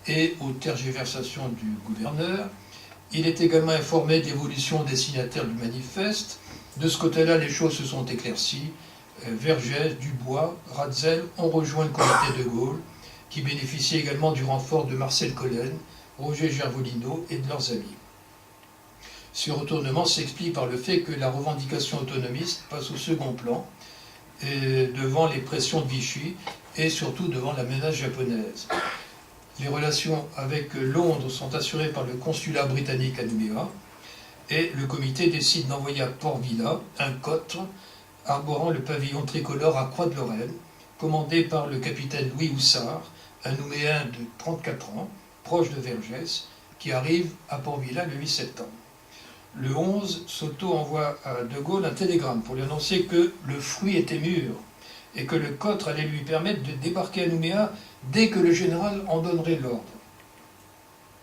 et aux tergiversations du gouverneur. Il est également informé de l'évolution des signataires du manifeste. De ce côté-là, les choses se sont éclaircies. Vergès, Dubois, Ratzel ont rejoint le comité de Gaulle, qui bénéficie également du renfort de Marcel Collen, Roger Gervolino et de leurs amis. Ce retournement s'explique par le fait que la revendication autonomiste passe au second plan devant les pressions de Vichy et surtout devant la menace japonaise. Les relations avec Londres sont assurées par le consulat britannique à Nouméa et le comité décide d'envoyer à Port Vila un cotre arborant le pavillon tricolore à Croix de Lorraine, commandé par le capitaine Louis Houssard, un Nouméen de 34 ans, proche de Vergès, qui arrive à Port Vila le 8 septembre. Le 11, Soto envoie à De Gaulle un télégramme pour lui annoncer que le fruit était mûr et que le cotre allait lui permettre de débarquer à Nouméa dès que le général en donnerait l'ordre.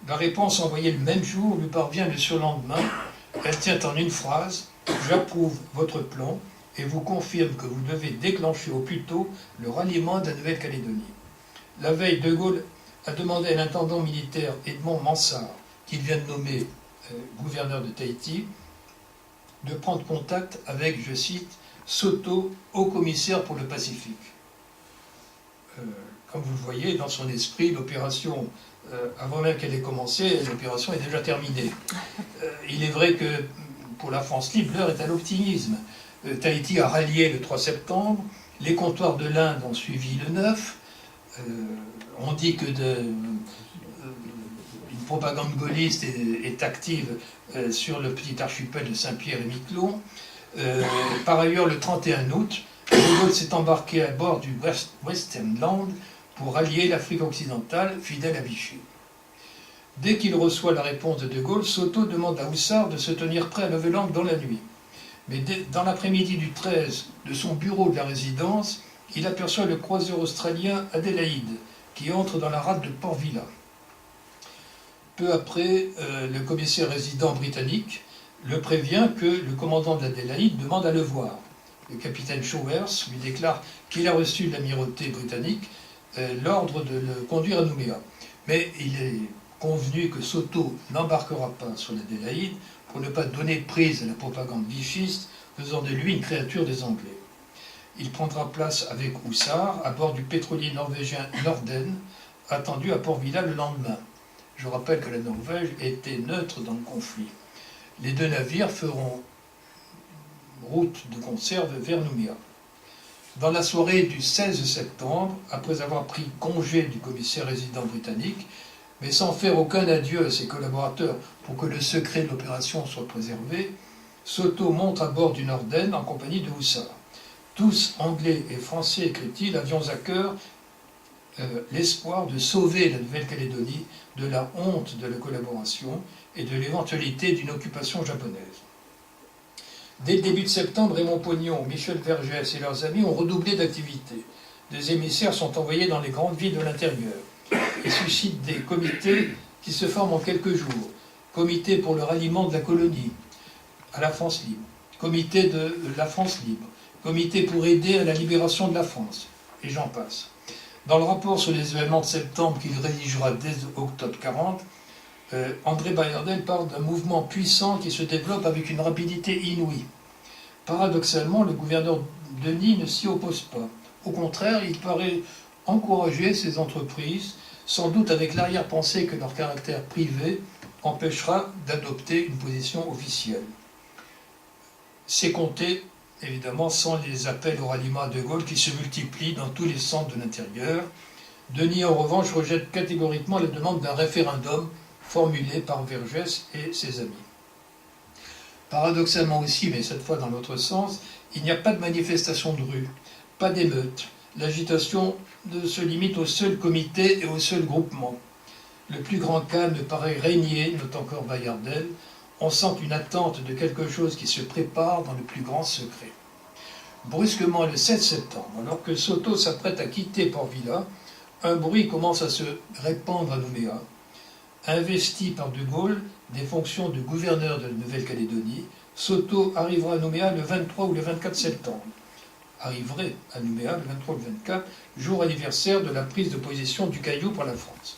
La réponse envoyée le même jour lui parvient le surlendemain. Elle tient en une phrase « J'approuve votre plan et vous confirme que vous devez déclencher au plus tôt le ralliement de la Nouvelle-Calédonie. » La veille, De Gaulle a demandé à l'intendant militaire Edmond Mansart, qu'il vient de nommer gouverneur de Tahiti, de prendre contact avec, je cite, Soto, haut commissaire pour le Pacifique. Comme vous le voyez, dans son esprit, l'opération, avant même qu'elle ait commencé, l'opération est déjà terminée. Il est vrai que pour la France libre, l'heure est à l'optimisme. Tahiti a rallié le 3 septembre, les comptoirs de l'Inde ont suivi le 9. On dit que une propagande gaulliste est active sur le petit archipel de Saint-Pierre et Miquelon. Par ailleurs, le 31 août, De Gaulle s'est embarqué à bord du Western Land pour rallier l'Afrique occidentale, fidèle à Vichy. Dès qu'il reçoit la réponse de De Gaulle, Soto demande à Houssard de se tenir prêt à lever l'ancre dans la nuit. Mais dans l'après-midi du 13, de son bureau de la résidence, il aperçoit le croiseur australien Adélaïde, qui entre dans la rade de Port Vila. Peu après, le commissaire résident britannique le prévient que le commandant de l'Adélaïde demande à le voir. Le capitaine Showers lui déclare qu'il a reçu de l'amirauté britannique l'ordre de le conduire à Nouméa. Mais il est convenu que Soto n'embarquera pas sur l'Adélaïde pour ne pas donner prise à la propagande vichiste, faisant de lui une créature des Anglais. Il prendra place avec Houssard à bord du pétrolier norvégien Norden, attendu à Port Vila le lendemain. Je rappelle que la Norvège était neutre dans le conflit. Les deux navires feront route de conserve vers Nouméa. Dans la soirée du 16 septembre, après avoir pris congé du commissaire résident britannique, mais sans faire aucun adieu à ses collaborateurs pour que le secret de l'opération soit préservé, Soto monte à bord du Norden en compagnie de Houssard. Tous, Anglais et Français, écrit-il, avions à cœur l'espoir de sauver la Nouvelle-Calédonie de la honte de la collaboration et de l'éventualité d'une occupation japonaise. Dès le début de septembre, Raymond Pognon, Michel Vergès et leurs amis ont redoublé d'activité. Des émissaires sont envoyés dans les grandes villes de l'intérieur et suscitent des comités qui se forment en quelques jours. Comité pour le ralliement de la colonie à la France libre, comité de la France libre, comité pour aider à la libération de la France, et j'en passe. Dans le rapport sur les événements de septembre qu'il rédigera dès octobre 40, André Bayardel parle d'un mouvement puissant qui se développe avec une rapidité inouïe. Paradoxalement, le gouverneur Denis ne s'y oppose pas. Au contraire, il paraît encourager ces entreprises, sans doute avec l'arrière-pensée que leur caractère privé empêchera d'adopter une position officielle. C'est compté, évidemment, sans les appels au ralliement à De Gaulle qui se multiplient dans tous les centres de l'intérieur. Denis, en revanche, rejette catégoriquement la demande d'un référendum formulé par Vergès et ses amis. Paradoxalement aussi, mais cette fois dans l'autre sens, il n'y a pas de manifestation de rue, pas d'émeute. L'agitation se limite au seul comité et au seul groupement. Le plus grand calme paraît régner, note encore Bayardel. On sent une attente de quelque chose qui se prépare dans le plus grand secret. Brusquement, le 7 septembre, alors que Soto s'apprête à quitter Port-Vila, un bruit commence à se répandre à Nouméa. Investi par De Gaulle des fonctions de gouverneur de la Nouvelle-Calédonie, Soto arrivera à Nouméa le 23 ou le 24 septembre. Arriverait à Nouméa le 23 ou le 24, jour anniversaire de la prise de position du Caillou par la France.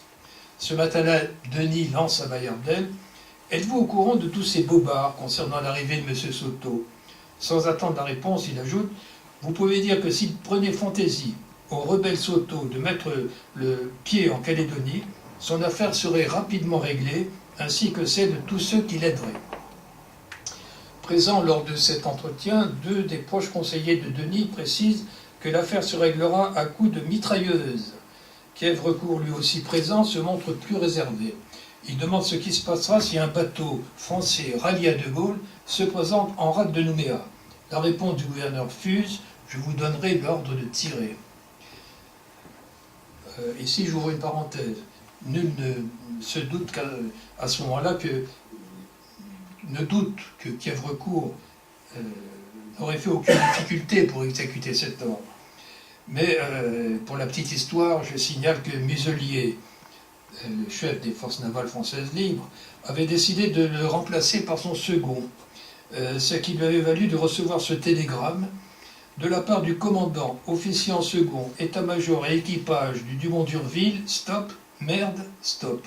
Ce matin-là, Denis lance à Bayardel: « Êtes-vous au courant de tous ces bobards concernant l'arrivée de M. Soto ?» Sans attendre la réponse, il ajoute: « Vous pouvez dire que s'il prenait fantaisie au rebelle Soto de mettre le pied en Calédonie, son affaire serait rapidement réglée, ainsi que celle de tous ceux qui l'aideraient. » Présents lors de cet entretien, deux des proches conseillers de Denis précisent que l'affaire se réglera à coups de mitrailleuses. Kievrecourt, lui aussi présent, se montre plus réservé. Il demande ce qui se passera si un bateau français rallié à De Gaulle se présente en rade de Nouméa. La réponse du gouverneur fuse: « Je vous donnerai l'ordre de tirer. » Ici, j'ouvre une parenthèse. Nul ne se doute qu'à ce moment-là que Kievrecourt n'aurait fait aucune difficulté pour exécuter cet ordre. Mais pour la petite histoire, je signale que Muselier, le chef des forces navales françaises libres, avait décidé de le remplacer par son second, ce qui lui avait valu de recevoir ce télégramme de la part du commandant, officier en second, état-major et équipage du Dumont d'Urville: stop, merde, stop.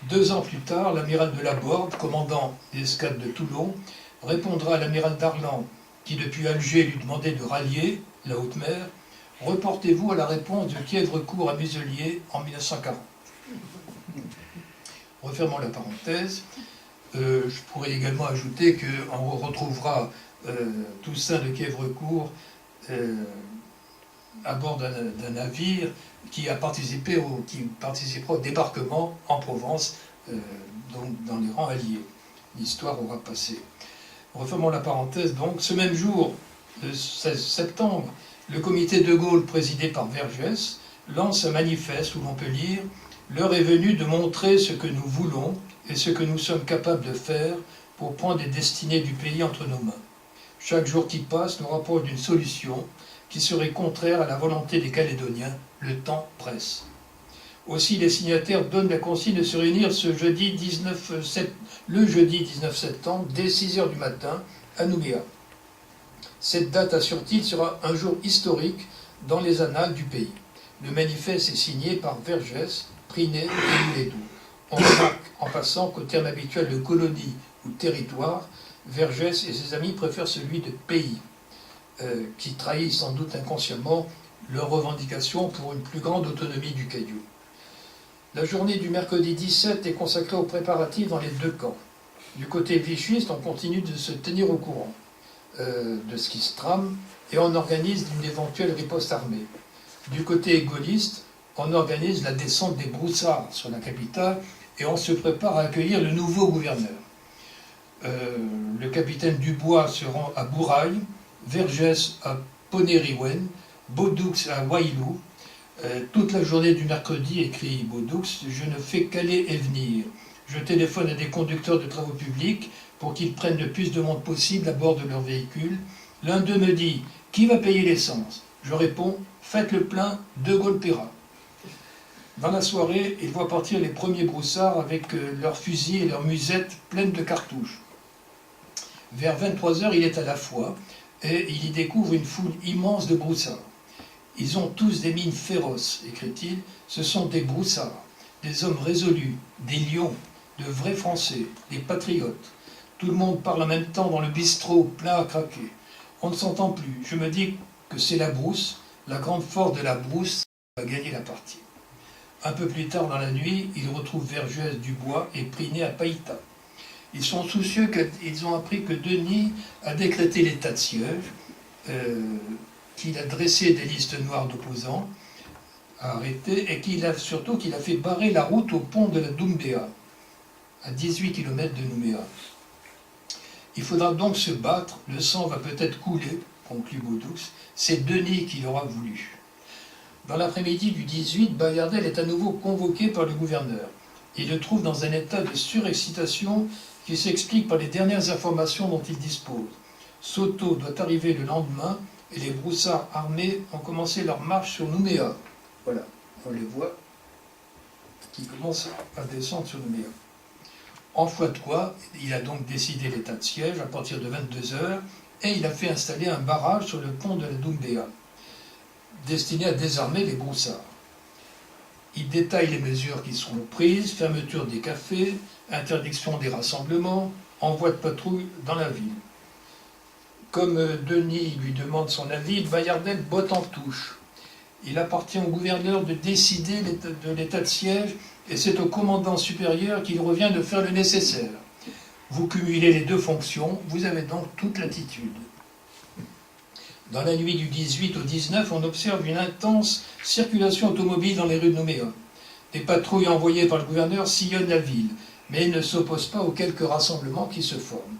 2 ans plus tard, l'amiral de Laborde, commandant l'escadre de Toulon, répondra à l'amiral Darlan, qui depuis Alger lui demandait de rallier la haute mer: reportez-vous à la réponse de Kievrecourt à Muselier en 1940. Refermons la parenthèse. Je pourrais également ajouter qu'on retrouvera Toussaint de Kievrecourt à bord d'un navire qui participera au débarquement en Provence, donc dans les rangs alliés. L'histoire aura passé. Refermons la parenthèse donc. Ce même jour, le 16 septembre, le comité de Gaulle, présidé par Vergès, lance un manifeste où l'on peut lire: « L'heure est venue de montrer ce que nous voulons et ce que nous sommes capables de faire pour prendre les destinées du pays entre nos mains. Chaque jour qui passe nous rapproche d'une solution qui serait contraire à la volonté des Calédoniens. Le temps presse. » Aussi, les signataires donnent la consigne de se réunir le jeudi 19 septembre, dès 6 h du matin, à Nouméa. Cette date, assure-t-il, sera un jour historique dans les annales du pays. Le manifeste est signé par Vergès, Prinet et Loulédou. On remarque en passant qu'au terme habituel de colonie ou territoire, Vergès et ses amis préfèrent celui de pays, qui trahit sans doute inconsciemment leurs revendications pour une plus grande autonomie du Caillou. La journée du mercredi 17 est consacrée aux préparatifs dans les deux camps. Du côté vichiste, on continue de se tenir au courant de ce qui se trame et on organise une éventuelle riposte armée. Du côté gaulliste, on organise la descente des broussards sur la capitale et on se prépare à accueillir le nouveau gouverneur. Le capitaine Dubois se rend à Bourail, Vergès à Ponériwen, Beaudoux à Wailou. Toute la journée du mercredi, écrit Beaudoux, je ne fais qu'aller et venir. Je téléphone à des conducteurs de travaux publics pour qu'ils prennent le plus de monde possible à bord de leur véhicule. L'un d'eux me dit: « Qui va payer l'essence ?» Je réponds: « Faites le plein, De Gaulle paiera. » Dans la soirée, il voit partir les premiers broussards avec leurs fusils et leurs musettes pleines de cartouches. Vers 23 h, il est à la fois et il y découvre une foule immense de broussards. « Ils ont tous des mines féroces, écrit-il, ce sont des broussards, des hommes résolus, des lions, de vrais Français, des patriotes. Tout le monde parle en même temps dans le bistrot, plein à craquer. On ne s'entend plus. Je me dis que c'est la brousse, la grande force de la brousse qui va gagner la partie. » Un peu plus tard dans la nuit, ils retrouvent Vergès, Dubois et Prinet à Païta. Ils sont soucieux qu'ils ont appris que Denis a décrété l'état de siège, qu'il a dressé des listes noires d'opposants à arrêter et surtout qu'il a fait barrer la route au pont de la Doumbéa, à 18 km de Nouméa. Il faudra donc se battre, le sang va peut-être couler, conclut Beaudoux, c'est Denis qui l'aura voulu. Dans l'après-midi du 18, Bayardel est à nouveau convoqué par le gouverneur. Il le trouve dans un état de surexcitation qui s'explique par les dernières informations dont il dispose. Soto doit arriver le lendemain et les broussards armés ont commencé leur marche sur Nouméa. Voilà, on les voit qui commencent à descendre sur Nouméa. En foi de quoi, il a donc décidé l'état de siège à partir de 22 heures et il a fait installer un barrage sur le pont de la Doumbéa, destiné à désarmer les broussards. Il détaille les mesures qui seront prises, fermeture des cafés, interdiction des rassemblements, envoi de patrouilles dans la ville. Comme Denis lui demande son avis, Bayardel botte en touche. Il appartient au gouverneur de décider de l'état de siège et c'est au commandant supérieur qu'il revient de faire le nécessaire. Vous cumulez les deux fonctions, vous avez donc toute latitude. Dans la nuit du 18 au 19, on observe une intense circulation automobile dans les rues de Nouméa. Des patrouilles envoyées par le gouverneur sillonnent la ville, mais ne s'opposent pas aux quelques rassemblements qui se forment.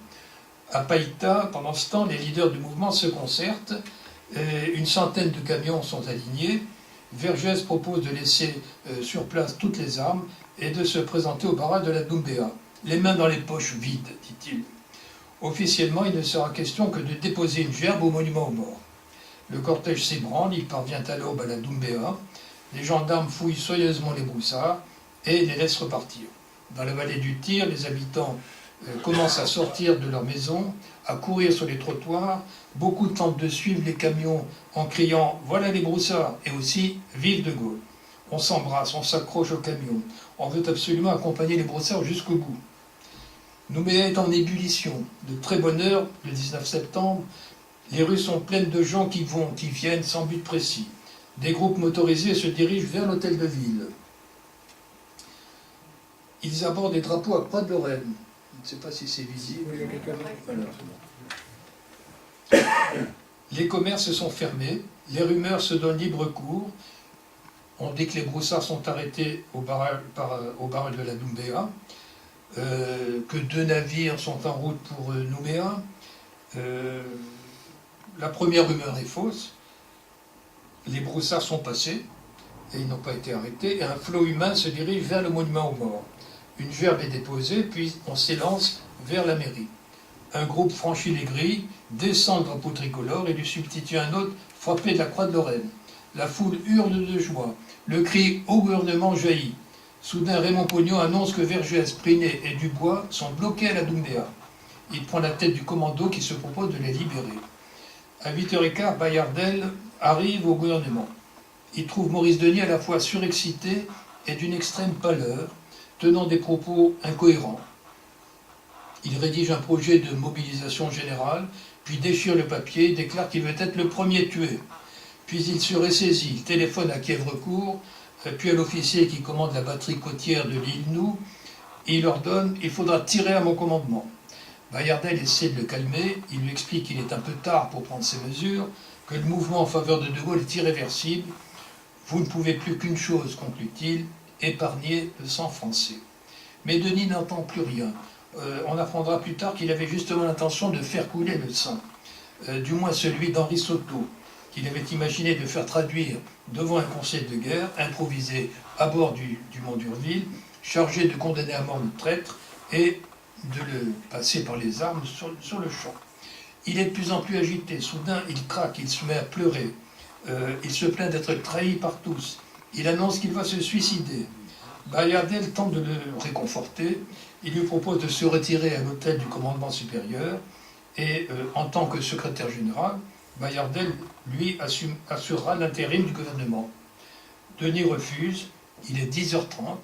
À Païta, pendant ce temps, les leaders du mouvement se concertent. Une centaine de camions sont alignés. Vergès propose de laisser sur place toutes les armes et de se présenter au barrage de la Doumbéa. Les mains dans les poches vides, dit-il. Officiellement, il ne sera question que de déposer une gerbe au monument aux morts. Le cortège s'ébranle, il parvient à l'aube à la Doumbéa. Les gendarmes fouillent soigneusement les broussards et les laissent repartir. Dans la vallée du Tir, les habitants commencent à sortir de leur maison, à courir sur les trottoirs. Beaucoup tentent de suivre les camions en criant « Voilà les broussards !» et aussi « Vive de Gaulle !» On s'embrasse, on s'accroche aux camions. On veut absolument accompagner les broussards jusqu'au bout. Nouméa est en ébullition. De très bonne heure, le 19 septembre, les rues sont pleines de gens qui vont, qui viennent sans but précis. Des groupes motorisés se dirigent vers l'hôtel de ville. Ils abordent des drapeaux à Croix de Lorraine. Je ne sais pas si c'est visible. Voilà. Les commerces sont fermés, les rumeurs se donnent libre cours. On dit que les broussards sont arrêtés au barrage de la Doumbéa, que 2 navires sont en route pour Nouméa. La première rumeur est fausse. Les broussards sont passés et ils n'ont pas été arrêtés. Et un flot humain se dirige vers le monument aux morts. Une gerbe est déposée, puis on s'élance vers la mairie. Un groupe franchit les grilles, descend le drapeau tricolore et lui substitue un autre frappé de la croix de Lorraine. La foule hurle de joie. Le cri « Au gouvernement » jaillit. Soudain, Raymond Pognon annonce que Vergès, Prinet et Dubois sont bloqués à la Doumbéa. Il prend la tête du commando qui se propose de les libérer. À 8h15, Bayardel arrive au gouvernement. Il trouve Maurice Denis à la fois surexcité et d'une extrême pâleur, tenant des propos incohérents. Il rédige un projet de mobilisation générale, puis déchire le papier, déclare qu'il veut être le premier tué. Puis il se ressaisit, il téléphone à Kièvrecourt, puis à l'officier qui commande la batterie côtière de l'île Nou, et il ordonne « Il faudra tirer à mon commandement ». Bayardel essaie de le calmer, il lui explique qu'il est un peu tard pour prendre ses mesures, que le mouvement en faveur de Gaulle est irréversible. « Vous ne pouvez plus qu'une chose, conclut-il, épargner le sang français. » Mais Denis n'entend plus rien. On apprendra plus tard qu'il avait justement l'intention de faire couler le sang, du moins celui d'Henri Soto, qu'il avait imaginé de faire traduire devant un conseil de guerre, improvisé à bord du Mont d'Urville, chargé de condamner à mort le traître et de le passer par les armes sur le champ. Il est de plus en plus agité, soudain il craque, il se met à pleurer, il se plaint d'être trahi par tous, il annonce qu'il va se suicider. Bayardel tente de le réconforter, il lui propose de se retirer à l'hôtel du commandement supérieur et en tant que secrétaire général, Bayardel, lui, assurera l'intérim du gouvernement. Denis refuse, il est 10h30,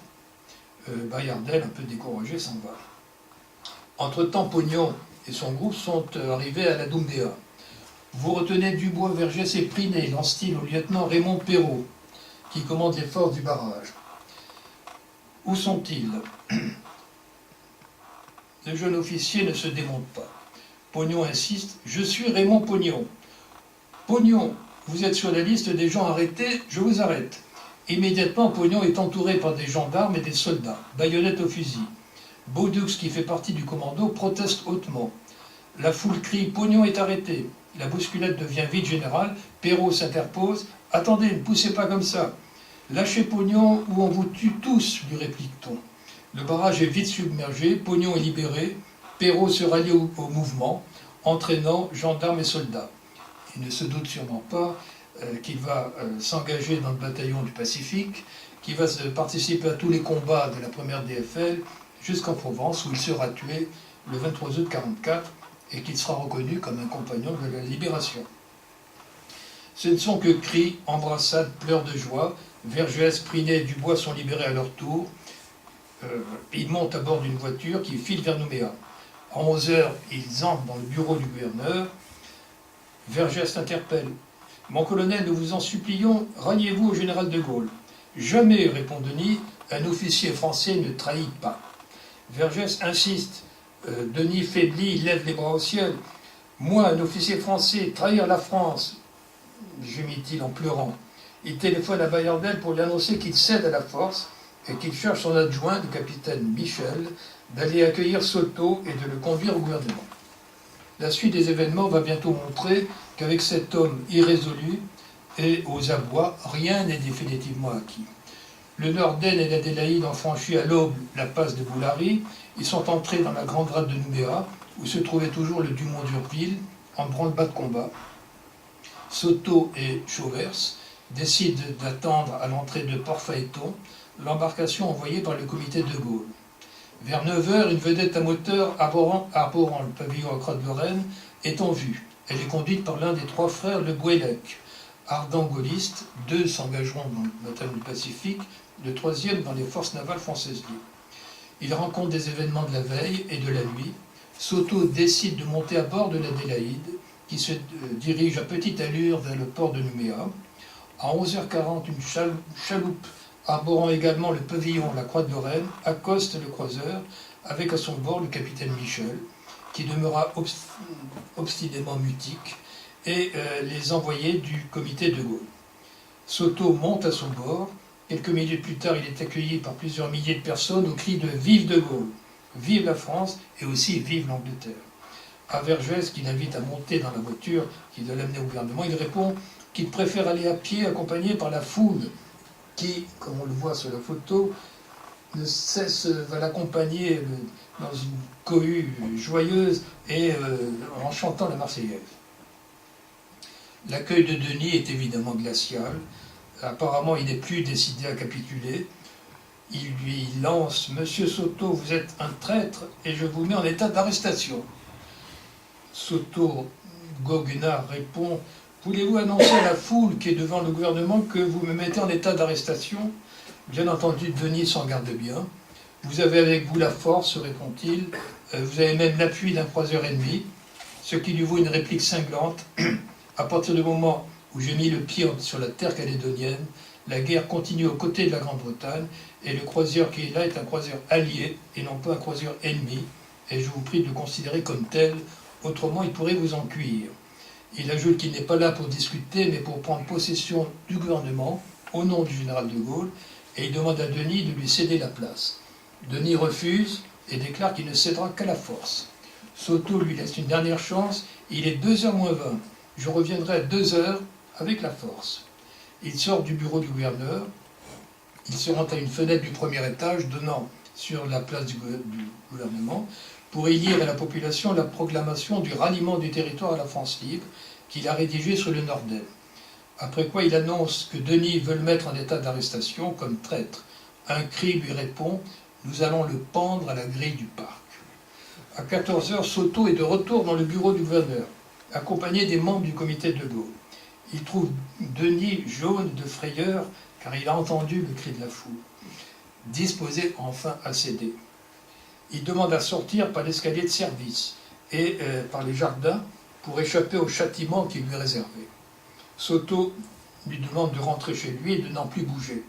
Bayardel, un peu découragé, s'en va. Entre-temps, Pognon et son groupe sont arrivés à la Doumbéa. Vous retenez Dubois, Vergès et Prinet, lance-t-il au lieutenant Raymond Perrault, qui commande les forces du barrage. Où sont-ils? Le jeune officier ne se démonte pas. Pognon insiste, je suis Raymond Pognon. Pognon, vous êtes sur la liste des gens arrêtés, je vous arrête. Immédiatement, Pognon est entouré par des gendarmes et des soldats, baïonnettes au fusil. Baudux, qui fait partie du commando, proteste hautement. La foule crie « Pognon est arrêté ». La bousculade devient vite générale. Perrault s'interpose. « Attendez, ne poussez pas comme ça. Lâchez Pognon ou on vous tue tous », lui réplique-t-on. Le barrage est vite submergé, Pognon est libéré, Perrault se rallie au mouvement, entraînant gendarmes et soldats. Il ne se doute sûrement pas qu'il va s'engager dans le bataillon du Pacifique, qu'il va participer à tous les combats de la première DFL jusqu'en Provence, où il sera tué le 23 août 1944 et qu'il sera reconnu comme un compagnon de la libération. Ce ne sont que cris, embrassades, pleurs de joie. Vergès, Prinet et Dubois sont libérés à leur tour. Ils montent à bord d'une voiture qui file vers Nouméa. À 11h, ils entrent dans le bureau du gouverneur. Vergès l'interpelle. « Mon colonel, nous vous en supplions, ralliez-vous au général de Gaulle. »« Jamais, répond Denis, un officier français ne trahit pas. » Vergès insiste. Denis faiblit, il lève les bras au ciel. « Moi, un officier français, trahir la France !» gémit-il en pleurant. Il téléphone à Bayardel pour lui annoncer qu'il cède à la force et qu'il cherche son adjoint, le capitaine Michel, d'aller accueillir Soto et de le conduire au gouvernement. La suite des événements va bientôt montrer qu'avec cet homme irrésolu et aux abois, rien n'est définitivement acquis. Le Norden et l'Adélaïde ont franchi à l'aube la passe de Boulary. Ils sont entrés dans la grande rade de Nouméa, où se trouvait toujours le Dumont d'Urville, en branle-bas de combat. Soto et Chauvers décident d'attendre à l'entrée de Port-Phaéton l'embarcation envoyée par le comité de Gaulle. Vers 9h, une vedette à moteur arborant le pavillon à Croix de Lorraine est en vue. Elle est conduite par l'un des trois frères Le Gouélec. Ardent gaulliste, 2 s'engageront dans le bataillon du Pacifique, le 3e dans les forces navales françaises libres. Il rencontre des événements de la veille et de la nuit. Soto décide de monter à bord de l'Adélaïde, qui se dirige à petite allure vers le port de Nouméa. À 11h40, une chaloupe arborant également le pavillon La Croix de Lorraine accoste le croiseur avec à son bord le capitaine Michel, qui demeura obstinément mutique, et les envoyés du comité de Gaulle. Soto monte à son bord. Quelques minutes plus tard, il est accueilli par plusieurs milliers de personnes au cri de « Vive de Gaulle !»« Vive la France !» et aussi « Vive l'Angleterre !» À Vergès, qui l'invite à monter dans la voiture qui doit l'amener au gouvernement, il répond qu'il préfère aller à pied accompagné par la foule qui, comme on le voit sur la photo, ne cesse, va l'accompagner dans une cohue joyeuse et en chantant la Marseillaise. L'accueil de Denis est évidemment glacial. Apparemment, il n'est plus décidé à capituler. Il lui lance « Monsieur Soto, vous êtes un traître et je vous mets en état d'arrestation. » Soto goguenard répond « Voulez-vous annoncer à la foule qui est devant le gouvernement que vous me mettez en état d'arrestation ?» Bien entendu, Denis s'en garde bien. « Vous avez avec vous la force, répond-il. Vous avez même l'appui d'un croiseur ennemi. » Ce qui lui vaut une réplique cinglante. « À partir du moment où j'ai mis le pied sur la terre calédonienne, la guerre continue aux côtés de la Grande-Bretagne et le croiseur qui est là est un croiseur allié et non pas un croiseur ennemi. Et je vous prie de le considérer comme tel. Autrement, il pourrait vous en cuire. » Il ajoute qu'il n'est pas là pour discuter, mais pour prendre possession du gouvernement, au nom du général de Gaulle, et il demande à Denis de lui céder la place. Denis refuse et déclare qu'il ne cédera qu'à la force. Soto lui laisse une dernière chance, il est 2h moins 20. Je reviendrai à 2h avec la force. Il sort du bureau du gouverneur, il se rend à une fenêtre du premier étage donnant sur la place du gouvernement, pour y lire à la population la proclamation du ralliement du territoire à la France libre qu'il a rédigée sur le Norden. Après quoi il annonce que Denis veut le mettre en état d'arrestation comme traître. Un cri lui répond « Nous allons le pendre à la grille du parc ». À 14h, Soto est de retour dans le bureau du gouverneur, accompagné des membres du comité de Gaulle. Il trouve Denis jaune de frayeur car il a entendu le cri de la foule, disposé enfin à céder. Il demande à sortir par l'escalier de service et par les jardins pour échapper au châtiment qui lui est réservé. Soto lui demande de rentrer chez lui et de n'en plus bouger.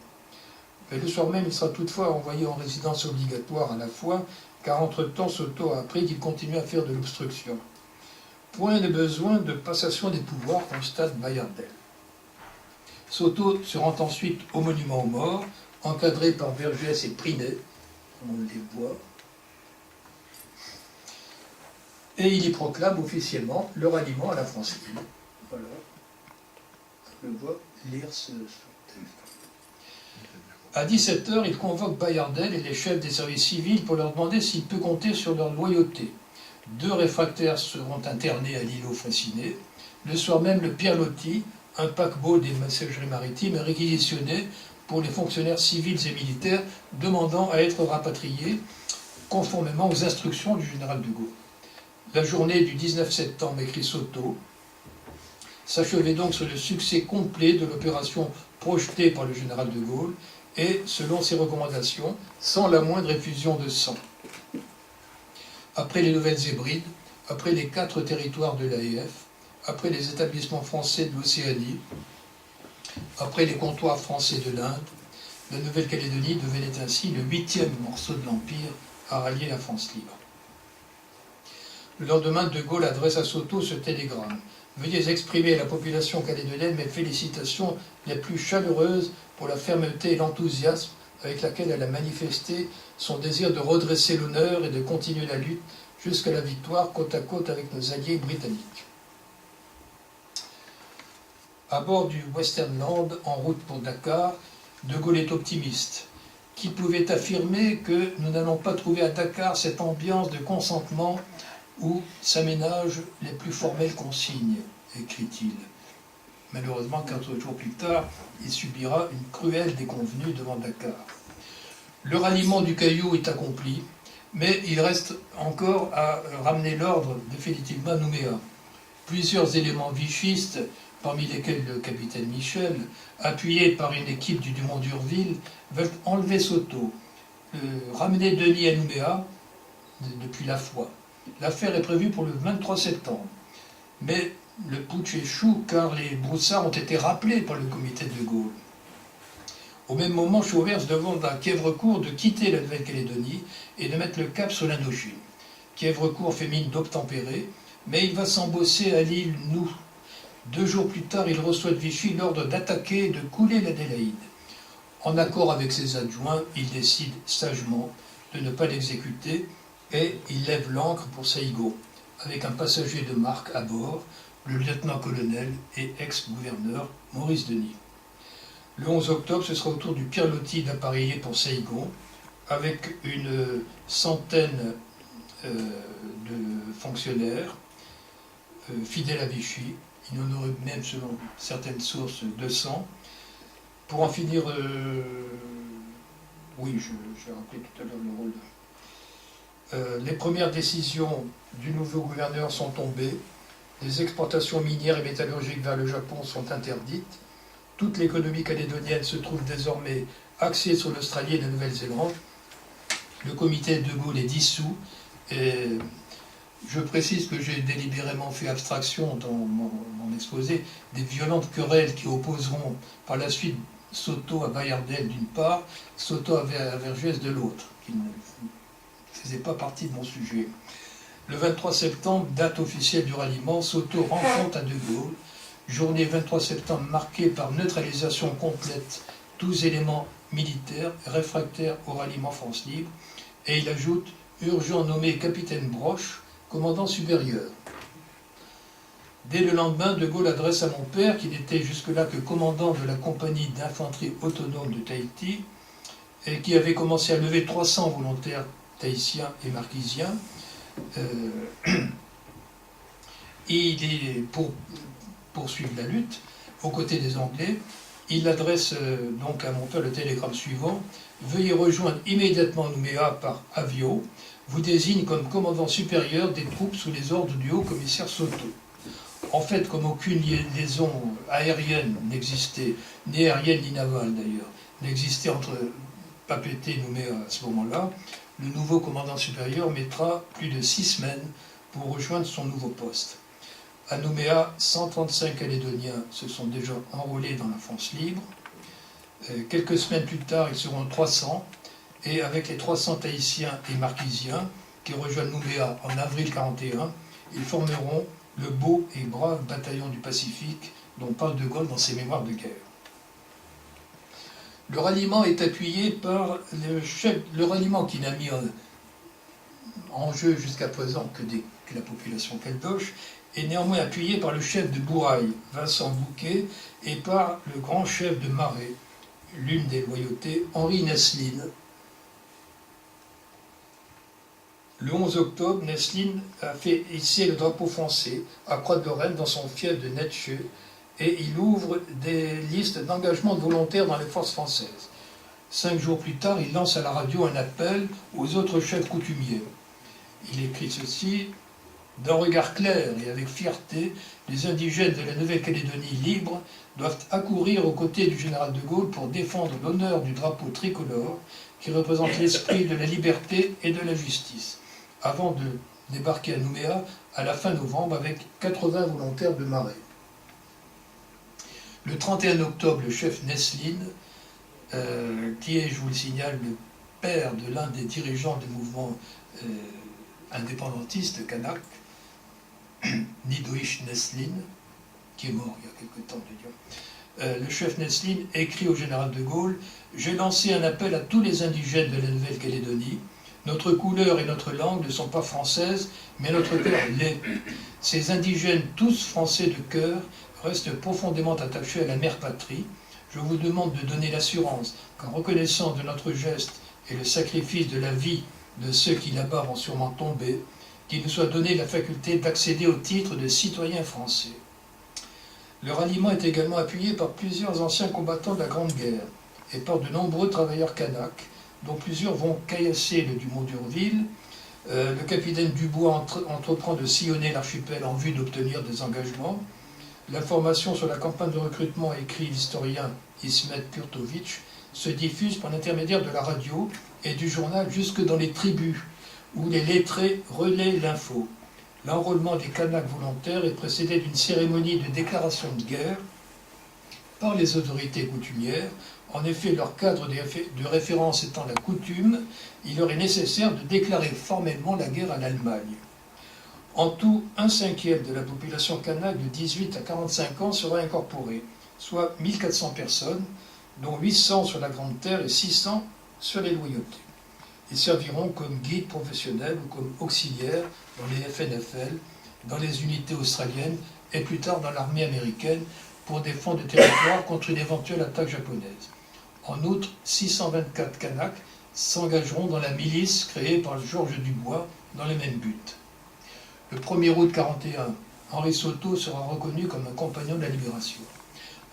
Mais le soir même, il sera toutefois envoyé en résidence obligatoire à la fois, car entre-temps, Soto a appris qu'il continuait à faire de l'obstruction. Point de besoin de passation des pouvoirs, constate Bayardel. Soto se rend ensuite au monument aux morts, encadré par Vergès et Prinet, on les voit, et il y proclame officiellement le ralliement à la France libre. Voilà. Je le vois lire ce texte. À 17 h, il convoque Bayardel et les chefs des services civils pour leur demander s'il peut compter sur leur loyauté. 2 réfractaires seront internés à l'îlot Fraissinet. Le soir même, le Pierre Loti, un paquebot des messageries maritimes, est réquisitionné pour les fonctionnaires civils et militaires demandant à être rapatriés conformément aux instructions du général de Gaulle. La journée du 19 septembre, écrit Soto, s'achevait donc sur le succès complet de l'opération projetée par le général de Gaulle et, selon ses recommandations, sans la moindre effusion de sang. Après les Nouvelles Hébrides, après les 4 territoires de l'AEF, après les établissements français de l'Océanie, après les comptoirs français de l'Inde, la Nouvelle-Calédonie devenait ainsi le 8e morceau de l'Empire à rallier la France libre. Le lendemain, De Gaulle adresse à Soto ce télégramme. « Veuillez exprimer à la population calédonienne mes félicitations les plus chaleureuses pour la fermeté et l'enthousiasme avec laquelle elle a manifesté son désir de redresser l'honneur et de continuer la lutte jusqu'à la victoire côte à côte avec nos alliés britanniques. » À bord du Westernland, en route pour Dakar, De Gaulle est optimiste. Qui pouvait affirmer que nous n'allons pas trouver à Dakar cette ambiance de consentement où s'aménagent les plus formelles consignes, écrit-il. Malheureusement, 4 jours plus tard, il subira une cruelle déconvenue devant Dakar. Le ralliement du Caillou est accompli, mais il reste encore à ramener l'ordre définitivement à Nouméa. Plusieurs éléments vichistes, parmi lesquels le capitaine Michel, appuyé par une équipe du Dumont d'Urville, veulent enlever Soto, ramener Denis à Nouméa depuis la foi. L'affaire est prévue pour le 23 septembre. Mais le putsch échoue car les broussards ont été rappelés par le comité de Gaulle. Au même moment, Chauvers demande à Kièvrecourt de quitter la Nouvelle-Calédonie et de mettre le cap sur l'Indochine. Kièvrecourt fait mine d'obtempérer, mais il va s'embosser à l'île Nou. 2 jours plus tard, il reçoit de Vichy l'ordre d'attaquer et de couler l'Adélaïde. En accord avec ses adjoints, il décide sagement de ne pas l'exécuter et il lève l'ancre pour Saïgon, avec un passager de marque à bord, le lieutenant-colonel et ex-gouverneur Maurice Denis. Le 11 octobre, ce sera au tour du Pierre Loti d'appareiller pour Saïgon, avec une centaine de fonctionnaires fidèles à Vichy. Il en aurait même, selon certaines sources, 200. Pour en finir, oui, j'ai rappelé tout à l'heure le rôle. Les premières décisions du nouveau gouverneur sont tombées. Les exportations minières et métallurgiques vers le Japon sont interdites. Toute l'économie calédonienne se trouve désormais axée sur l'Australie et la Nouvelle-Zélande. Le comité de Gaulle est dissous. Et je précise que j'ai délibérément fait abstraction dans mon exposé des violentes querelles qui opposeront par la suite Soto à Bayardel d'une part, Soto à Vergès de l'autre, qui ne faisait pas partie de mon sujet. Le 23 septembre, date officielle du ralliement, Soto rend compte à De Gaulle, journée 23 septembre marquée par neutralisation complète, 12 éléments militaires réfractaires au ralliement France libre, et il ajoute « urgent nommé capitaine Broche, commandant supérieur ». Dès le lendemain, De Gaulle adresse à mon père, qui n'était jusque-là que commandant de la compagnie d'infanterie autonome de Tahiti, et qui avait commencé à lever 300 volontaires tahitiens et marquisiens. Il est pour poursuivre la lutte aux côtés des Anglais. Il adresse donc à mon père le télégramme suivant: veuillez rejoindre immédiatement Nouméa par avion, vous désigne comme commandant supérieur des troupes sous les ordres du haut-commissaire Soto. En fait, comme aucune liaison aérienne n'existait, ni aérienne ni navale d'ailleurs, n'existait entre Papeete et Nouméa à ce moment-là, le nouveau commandant supérieur mettra plus de 6 semaines pour rejoindre son nouveau poste. À Nouméa, 135 Calédoniens se sont déjà enrôlés dans la France libre. Quelques semaines plus tard, ils seront 300, et avec les 300 Tahitiens et Marquisiens qui rejoignent Nouméa en avril 1941, ils formeront le beau et brave bataillon du Pacifique dont parle De Gaulle dans ses mémoires de guerre. Le ralliement est appuyé par le chef, le ralliement qui n'a mis en jeu jusqu'à présent que la population caldoche, est néanmoins appuyé par le chef de Bourail, Vincent Bouquet, et par le grand chef de Marais, l'une des loyautés, Henri Nesline. Le 11 octobre, Nesline a fait hisser le drapeau français à Croix-de-Lorraine dans son fief de Netscheux et il ouvre des listes d'engagement de volontaires dans les forces françaises. 5 jours plus tard, il lance à la radio un appel aux autres chefs coutumiers. Il écrit ceci: « D'un regard clair et avec fierté, les indigènes de la Nouvelle-Calédonie libre doivent accourir aux côtés du général de Gaulle pour défendre l'honneur du drapeau tricolore qui représente l'esprit de la liberté et de la justice, avant de débarquer à Nouméa à la fin novembre avec 80 volontaires de Marais. » Le 31 octobre, le chef Nesline, qui est, je vous le signale, le père de l'un des dirigeants du mouvement indépendantiste kanak, Nidoïch Nesline, qui est mort il y a quelque temps de dire. Le chef Nesline écrit au général de Gaulle: « J'ai lancé un appel à tous les indigènes de la Nouvelle-Calédonie. Notre couleur et notre langue ne sont pas françaises, mais notre cœur l'est. Ces indigènes, tous français de cœur, restent profondément attachés à la mère patrie. Je vous demande de donner l'assurance qu'en reconnaissance de notre geste et le sacrifice de la vie de ceux qui là-bas vont sûrement tomber, qu'il nous soit donné la faculté d'accéder au titre de citoyen français. » Le ralliement est également appuyé par plusieurs anciens combattants de la Grande Guerre et par de nombreux travailleurs kanaks, dont plusieurs vont caillasser le Dumont-d'Urville. Le capitaine Dubois entreprend de sillonner l'archipel en vue d'obtenir des engagements. L'information sur la campagne de recrutement, écrit l'historien Ismet Purtovitch, se diffuse par l'intermédiaire de la radio et du journal jusque dans les tribus, où les lettrés relaient l'info. L'enrôlement des Kanaks volontaires est précédé d'une cérémonie de déclaration de guerre par les autorités coutumières. En effet, leur cadre de référence étant la coutume, il leur est nécessaire de déclarer formellement la guerre à l'Allemagne. En tout, 1/5 de la population kanak de 18 à 45 ans sera incorporée, soit 1400 personnes, dont 800 sur la Grande Terre et 600 sur les loyautés. Ils serviront comme guides professionnels ou comme auxiliaires dans les FNFL, dans les unités australiennes et plus tard dans l'armée américaine pour défendre le territoire contre une éventuelle attaque japonaise. En outre, 624 Kanaks s'engageront dans la milice créée par Georges Dubois dans le même but. Le 1er août 1941, Henri Soto sera reconnu comme un compagnon de la libération.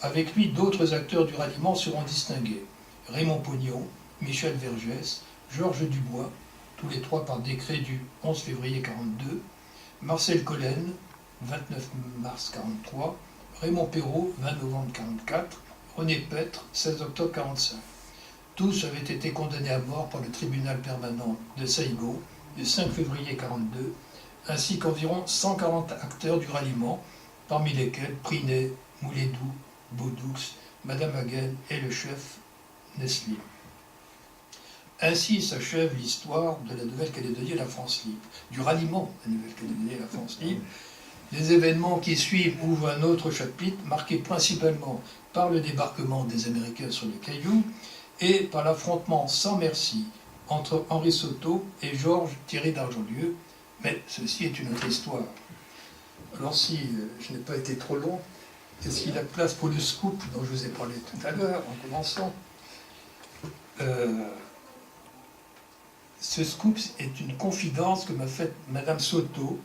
Avec lui, d'autres acteurs du ralliement seront distingués: Raymond Pognon, Michel Vergès, Georges Dubois, tous les trois par décret du 11 février 1942, Marcel Collen, 29 mars 1943, Raymond Perrault, 20 novembre 1944, René Petre, 16 octobre 1945. Tous avaient été condamnés à mort par le tribunal permanent de Saïgon le 5 février 1942, ainsi qu'environ 140 acteurs du ralliement, parmi lesquels Prinet, Moulédou, Baudoux, Madame Hagen et le chef Nesline. Ainsi s'achève l'histoire de la Nouvelle-Calédonie et la France libre, du ralliement de la Nouvelle-Calédonie et la France libre. Les événements qui suivent ouvrent un autre chapitre, marqué principalement par le débarquement des Américains sur le Caillou et par l'affrontement sans merci entre Henri Soto et Georges Thierry d'Argentlieu. Mais ceci est une autre histoire. Alors si je n'ai pas été trop long, est-ce qu'il y a place pour le scoop dont je vous ai parlé tout à l'heure en commençant? Ce scoop est une confidence que m'a faite Madame Soto,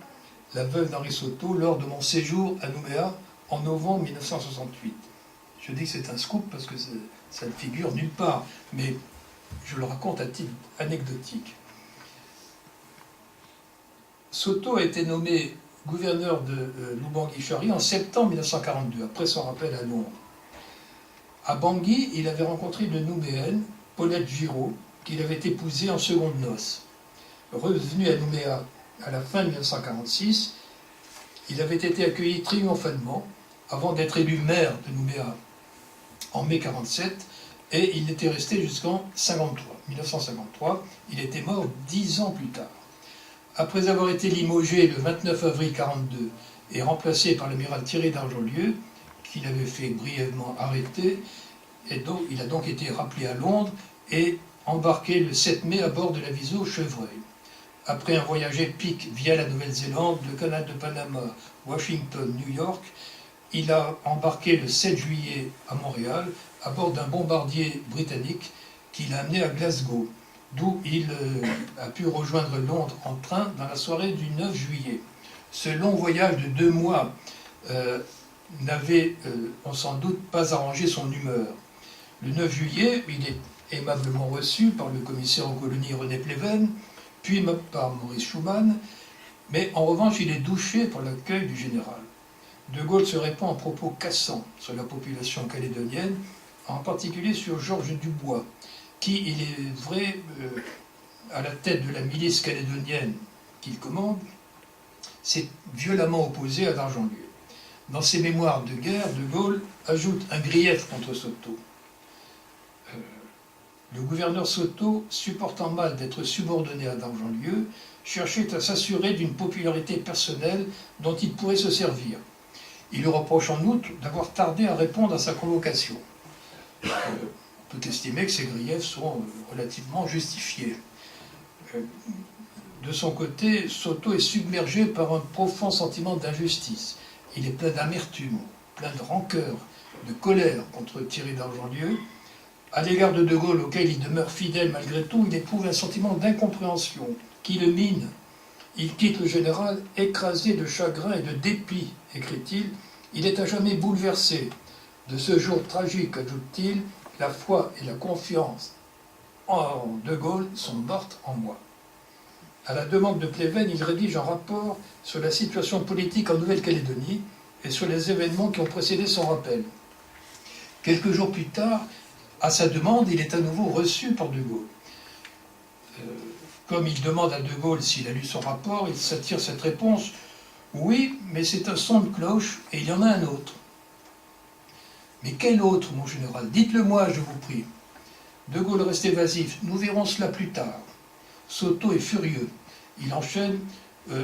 la veuve d'Henri Soto, lors de mon séjour à Nouméa en novembre 1968. Je dis que c'est un scoop parce que ça ne figure nulle part, mais je le raconte à titre anecdotique. Soto a été nommé gouverneur de Lubangui-Chari en septembre 1942, après son rappel à Londres. À Bangui, il avait rencontré une Nouméenne, Paulette Giraud, qu'il avait épousée en seconde noces. Revenu à Nouméa à la fin de 1946, il avait été accueilli triomphalement avant d'être élu maire de Nouméa en mai 1947, et il était resté jusqu'en 1953. Il était mort 10 ans plus tard. Après avoir été limogé le 29 avril 1942 et remplacé par l'amiral Thierry d'Argentlieu, qu'il avait fait brièvement arrêter, et donc, il a donc été rappelé à Londres et embarqué le 7 mai à bord de la Viso Chevreuil. Après un voyage épique via la Nouvelle-Zélande, le canal de Panama, Washington, New York, il a embarqué le 7 juillet à Montréal à bord d'un bombardier britannique qui l'a amené à Glasgow, d'où il a pu rejoindre Londres en train dans la soirée du 9 juillet. Ce long voyage de 2 mois n'avait sans doute pas arrangé son humeur. Le 9 juillet, il est aimablement reçu par le commissaire aux colonies René Pleven, puis par Maurice Schumann, mais en revanche, il est douché par l'accueil du général. De Gaulle se répand en propos cassants sur la population calédonienne, en particulier sur Georges Dubois, qui, il est vrai, à la tête de la milice calédonienne qu'il commande, s'est violemment opposé à Dargentlieu. Dans ses mémoires de guerre, De Gaulle ajoute un grief contre Soto. Le gouverneur Soto, supportant mal d'être subordonné à Dargentlieu, cherchait à s'assurer d'une popularité personnelle dont il pourrait se servir. Il lui reproche en outre d'avoir tardé à répondre à sa convocation. On peut estimer que ces griefs sont relativement justifiés. De son côté, Soto est submergé par un profond sentiment d'injustice. Il est plein d'amertume, plein de rancœur, de colère contre Thierry Dargentlieu. À l'égard de De Gaulle, auquel il demeure fidèle malgré tout, il éprouve un sentiment d'incompréhension qui le mine. Il quitte le général écrasé de chagrin et de dépit, écrit-il. Il est à jamais bouleversé. De ce jour tragique, ajoute-t-il, la foi et la confiance en De Gaulle sont mortes en moi. À la demande de Pleven, il rédige un rapport sur la situation politique en Nouvelle-Calédonie et sur les événements qui ont précédé son rappel. Quelques jours plus tard, à sa demande, il est à nouveau reçu par De Gaulle. Comme il demande à De Gaulle s'il a lu son rapport, il s'attire cette réponse « Oui, mais c'est un son de cloche et il y en a un autre. » « Mais quel autre, mon général? Dites-le-moi, je vous prie. » De Gaulle reste évasif. « Nous verrons cela plus tard. » Soto est furieux. Il enchaîne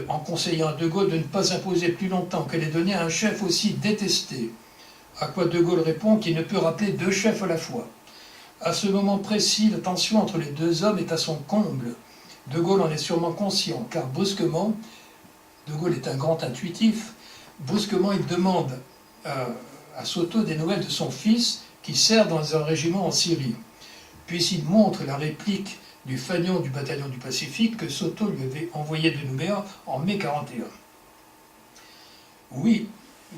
en conseillant à De Gaulle de ne pas imposer plus longtemps aux Calédoniens un chef aussi détesté. À quoi De Gaulle répond qu'il ne peut rappeler 2 chefs à la fois. À ce moment précis, la tension entre les 2 hommes est à son comble. De Gaulle en est sûrement conscient, car brusquement, De Gaulle est un grand intuitif, brusquement il demande à Soto des nouvelles de son fils qui sert dans un régiment en Syrie. Puis il montre la réplique du fanion du bataillon du Pacifique que Soto lui avait envoyé de Nouméa en mai 41. Oui,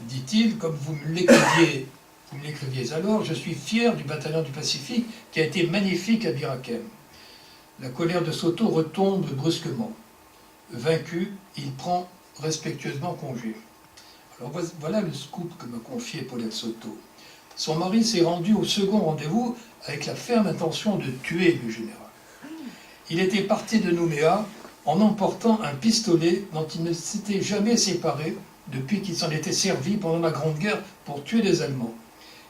dit-il, comme vous me l'écriviez alors, je suis fier du bataillon du Pacifique qui a été magnifique à Birakem. La colère de Soto retombe brusquement. Vaincu, il prend respectueusement congé. Alors voilà le scoop que m'a confié Paulette Soto. Son mari s'est rendu au second rendez-vous avec la ferme intention de tuer le général. Il était parti de Nouméa en emportant un pistolet dont il ne s'était jamais séparé depuis qu'il s'en était servi pendant la Grande Guerre pour tuer les Allemands.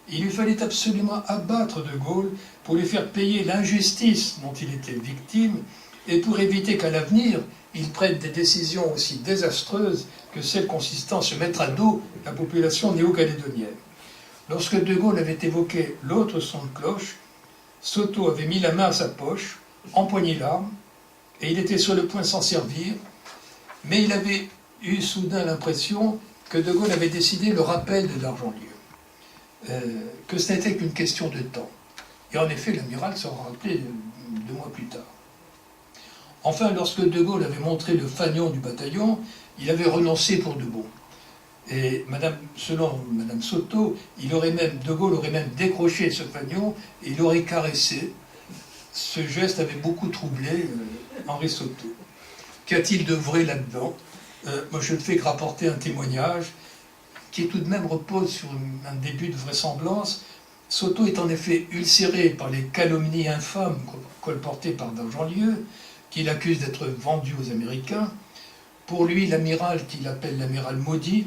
Il lui fallait absolument abattre De Gaulle pour lui faire payer l'injustice dont il était victime et pour éviter qu'à l'avenir, il prenne des décisions aussi désastreuses que celles consistant à se mettre à dos la population néo-calédonienne. Lorsque De Gaulle avait évoqué l'autre son de cloche, Soto avait mis la main à sa poche, empoigné l'arme, et il était sur le point de s'en servir, mais il avait eu soudain l'impression que De Gaulle avait décidé le rappel de Dargentlieu, que ce n'était qu'une question de temps. Et en effet, l'amiral s'en rappelait 2 mois plus tard. Enfin, lorsque De Gaulle avait montré le fanion du bataillon, il avait renoncé pour de bon. Et selon Mme Soto, De Gaulle aurait même décroché ce fanion et il l'aurait caressé. Ce geste avait beaucoup troublé Henri Soto. Qu'y a-t-il de vrai là-dedans? Moi, je ne fais que rapporter un témoignage qui tout de même repose sur un début de vraisemblance. Soto est en effet ulcéré par les calomnies infâmes colportées par Dargentlieu, qu'il accuse d'être vendu aux Américains. Pour lui, l'amiral qu'il appelle l'amiral maudit,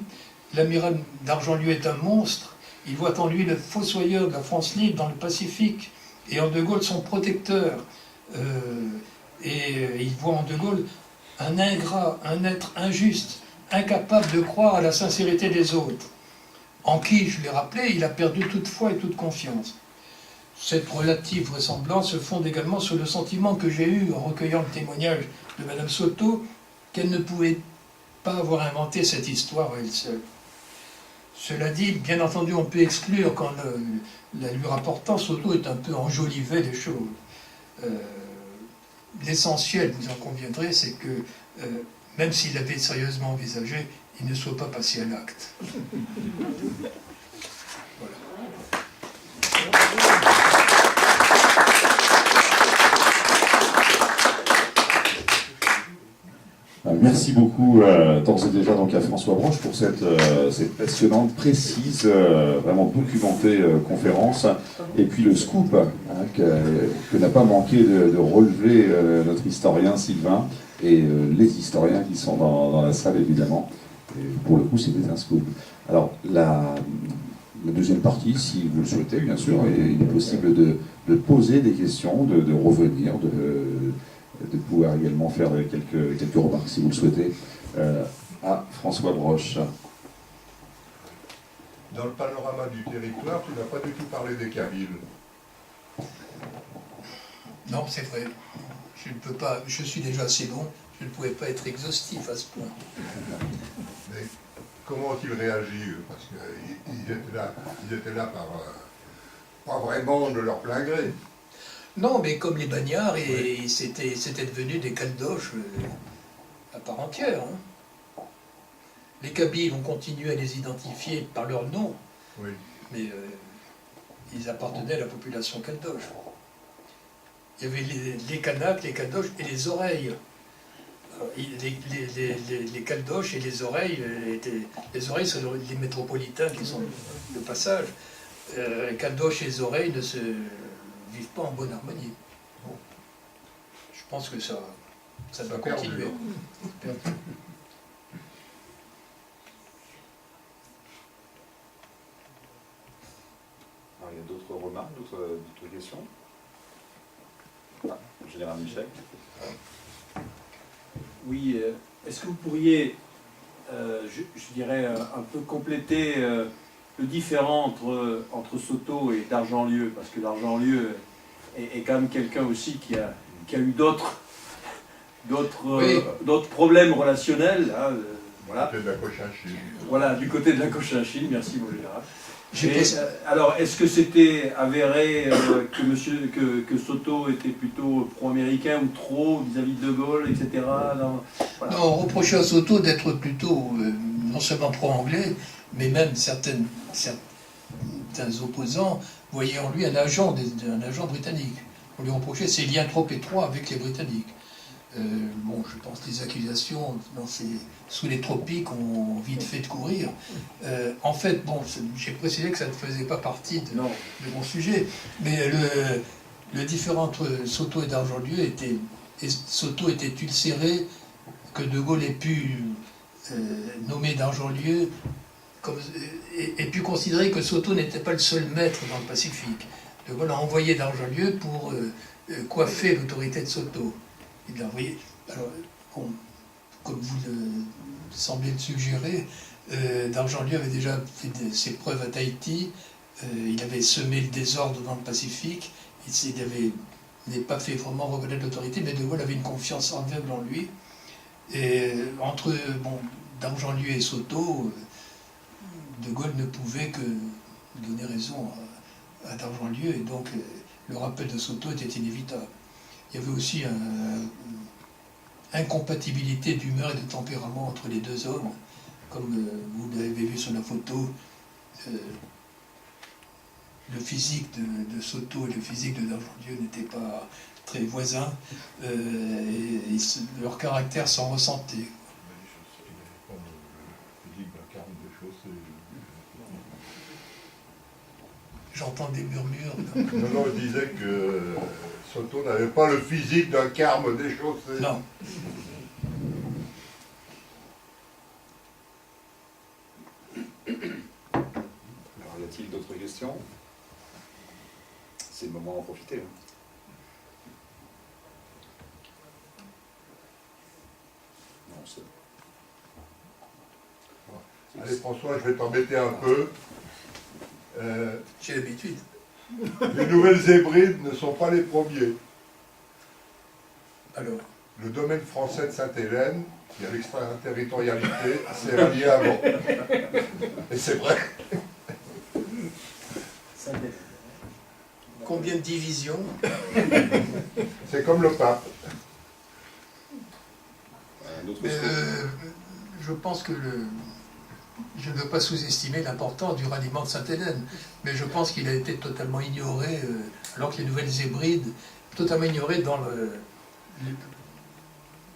l'amiral Dargentlieu est un monstre. Il voit en lui le fossoyeur de la France libre dans le Pacifique et en De Gaulle son protecteur. Et il voit en De Gaulle un ingrat, un être injuste, incapable de croire à la sincérité des autres, en qui, je l'ai rappelé, il a perdu toute foi et toute confiance. Cette relative vraisemblance se fonde également sur le sentiment que j'ai eu en recueillant le témoignage de Mme Soto, qu'elle ne pouvait pas avoir inventé cette histoire à elle seule. Cela dit, bien entendu, on peut exclure qu'en la lui rapportant, Soto est un peu enjolivé les choses. L'essentiel, vous en conviendrez, c'est que même s'il l'avait sérieusement envisagé, il ne soit pas passé à l'acte. Merci beaucoup d'ores et déjà donc, à François Broche pour cette passionnante, précise, vraiment documentée conférence. Et puis le scoop que n'a pas manqué de relever notre historien Sylvain et les historiens qui sont dans la salle évidemment. Et pour le coup c'était un scoop. Alors la deuxième partie, si vous le souhaitez bien sûr, il est possible de poser des questions, de revenir, de pouvoir également faire quelques remarques, si vous le souhaitez, à François Broche. Dans le panorama du territoire, tu n'as pas du tout parlé des Kabyles. Non, c'est vrai. Je ne peux pas, je suis déjà assez long, je ne pouvais pas être exhaustif à ce point. Mais comment ont-ils réagi, eux? Parce qu'ils étaient là pas vraiment de leur plein gré. Non, mais comme les bagnards, et Oui. c'était devenu des caldoches à part entière. Hein. Les Kabyles ont continué à les identifier par leur nom, Oui. mais ils appartenaient à la population caldoche. Il y avait les Kanaks, les caldoches et les oreilles. Les caldoches et les oreilles, les oreilles sont les métropolitains qui sont de passage. Les caldoches et les oreilles ne se vivent pas en bonne harmonie. Je pense que ça doit continuer. Alors, il y a d'autres remarques, d'autres questions? Général Michel. Oui, est-ce que vous pourriez, je dirais, un peu compléter le différent entre Soto et d'Argentlieu, parce que d'Argentlieu est quand même quelqu'un aussi qui a eu d'autres problèmes relationnels. Hein, voilà. Du côté de la Cochinchine. Voilà, du côté de la Cochinchine, merci mon général. Et, alors, est-ce que c'était avéré que Soto était plutôt pro-américain ou trop vis-à-vis de Gaulle, etc. Voilà. Non, on reprochait à Soto d'être plutôt non seulement pro-anglais, mais même certains opposants voyaient en lui un agent britannique. On lui reprochait ses liens trop étroits avec les Britanniques. Bon, je pense que les accusations sous les tropiques ont vite fait de courir. En fait, bon, j'ai précisé que ça ne faisait pas partie de mon sujet, mais le différent entre Soto et d'Argentlieu était, Soto était ulcéré que De Gaulle ait pu nommer d'Argentlieu et pu considérer que Soto n'était pas le seul maître dans le Pacifique. De Gaulle a envoyé d'Argentlieu pour coiffer l'autorité de Soto. Il l'a envoyé. Alors, bon, comme vous semblez le suggérer, d'Argentlieu avait déjà fait ses preuves à Tahiti. Il avait semé le désordre dans le Pacifique. Il n'avait pas fait vraiment reconnaître l'autorité, mais De Gaulle avait une confiance aveugle en lui. Et entre d'Argentlieu et Soto, De Gaulle ne pouvait que donner raison à d'Argentlieu, et donc le rappel de Soto était inévitable. Il y avait aussi une incompatibilité d'humeur et de tempérament entre les deux hommes, comme vous l'avez vu sur la photo. Le physique de Soto et le physique de d'Argentlieu n'étaient pas très voisins, et leur caractère s'en ressentait. J'entends des murmures. Non, je disais que Soto n'avait pas le physique d'un carme déchaussé. Non. Alors, y a-t-il d'autres questions? C'est le moment d'en profiter. Hein. Non, c'est... Allez François, je vais t'embêter un peu. J'ai l'habitude. Les nouvelles hébrides ne sont pas les premiers. Alors, le domaine français de Sainte-Hélène, il y a l'extraterritorialité, c'est rallié avant. Et c'est vrai. Combien de divisions? C'est comme le pape. Je pense que je ne veux pas sous-estimer l'importance du ralliement de Sainte-Hélène, mais je pense qu'il a été totalement ignoré, alors que les Nouvelles Hébrides, totalement ignoré dans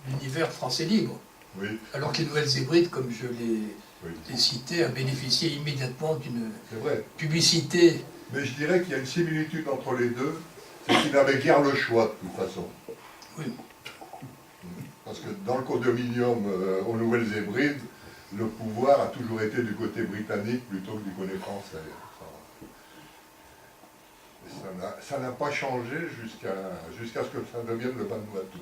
l'univers français libre. Oui. Alors que les Nouvelles Hébrides, comme je l'ai cité, a bénéficié immédiatement d'une publicité. Mais je dirais qu'il y a une similitude entre les deux, c'est qu'ils n'avaient guère le choix de toute façon. Oui. Parce que dans le condominium aux Nouvelles Hébrides, le pouvoir a toujours été du côté britannique plutôt que du côté français. Ça n'a pas changé jusqu'à ce que ça devienne le Vanuatu.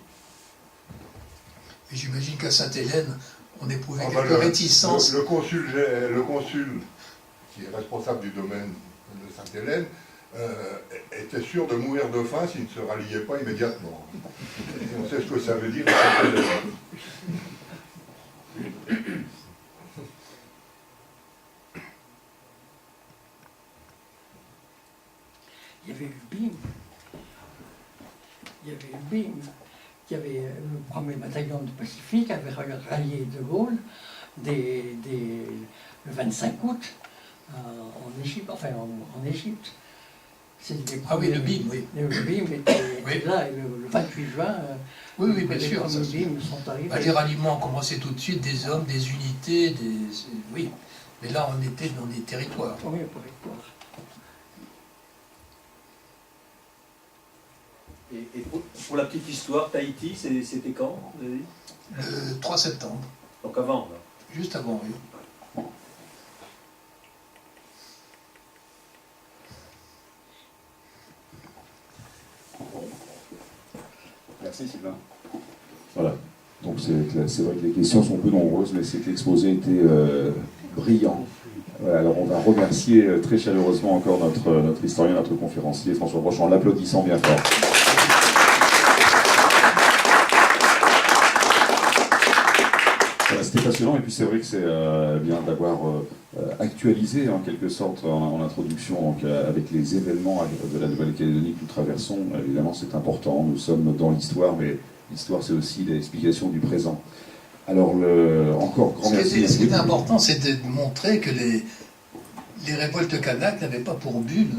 Et j'imagine qu'à Sainte-Hélène, on éprouvait quelques réticences. Le consul qui est responsable du domaine de Sainte-Hélène était sûr de mourir de faim s'il ne se ralliait pas immédiatement. Et on sait ce que ça veut dire. Il y avait eu BIM. Qui avait le premier bataillon du Pacifique, avait rallié De Gaulle le 25 août en Égypte, en Égypte. Oui, le BIM, oui. Le BIM était là, et le 28 juin, oui, bien sûr. Les BIM sont arrivés. Les ralliements ont commencé tout de suite, des hommes, des unités, oui. Mais là, on était dans des territoires. Oui, territoires. Et pour la petite histoire, Tahiti, c'était quand, vous avez dit? Le 3 septembre. Donc avant, là. Juste avant, oui. Merci Sylvain. Voilà. Donc c'est vrai que les questions sont peu nombreuses, mais c'est que l'exposé était brillant. Voilà, alors on va remercier très chaleureusement encore notre historien, notre conférencier François Broche, en l'applaudissant bien fort. Voilà, c'était passionnant, et puis c'est vrai que c'est bien d'avoir actualisé en quelque sorte en introduction donc, avec les événements de la Nouvelle-Calédonie que nous traversons. Évidemment c'est important, nous sommes dans l'histoire, mais l'histoire c'est aussi l'explication du présent. Alors, encore grand merci. Ce qui est important, c'est de montrer que les révoltes kanak n'avaient pas pour but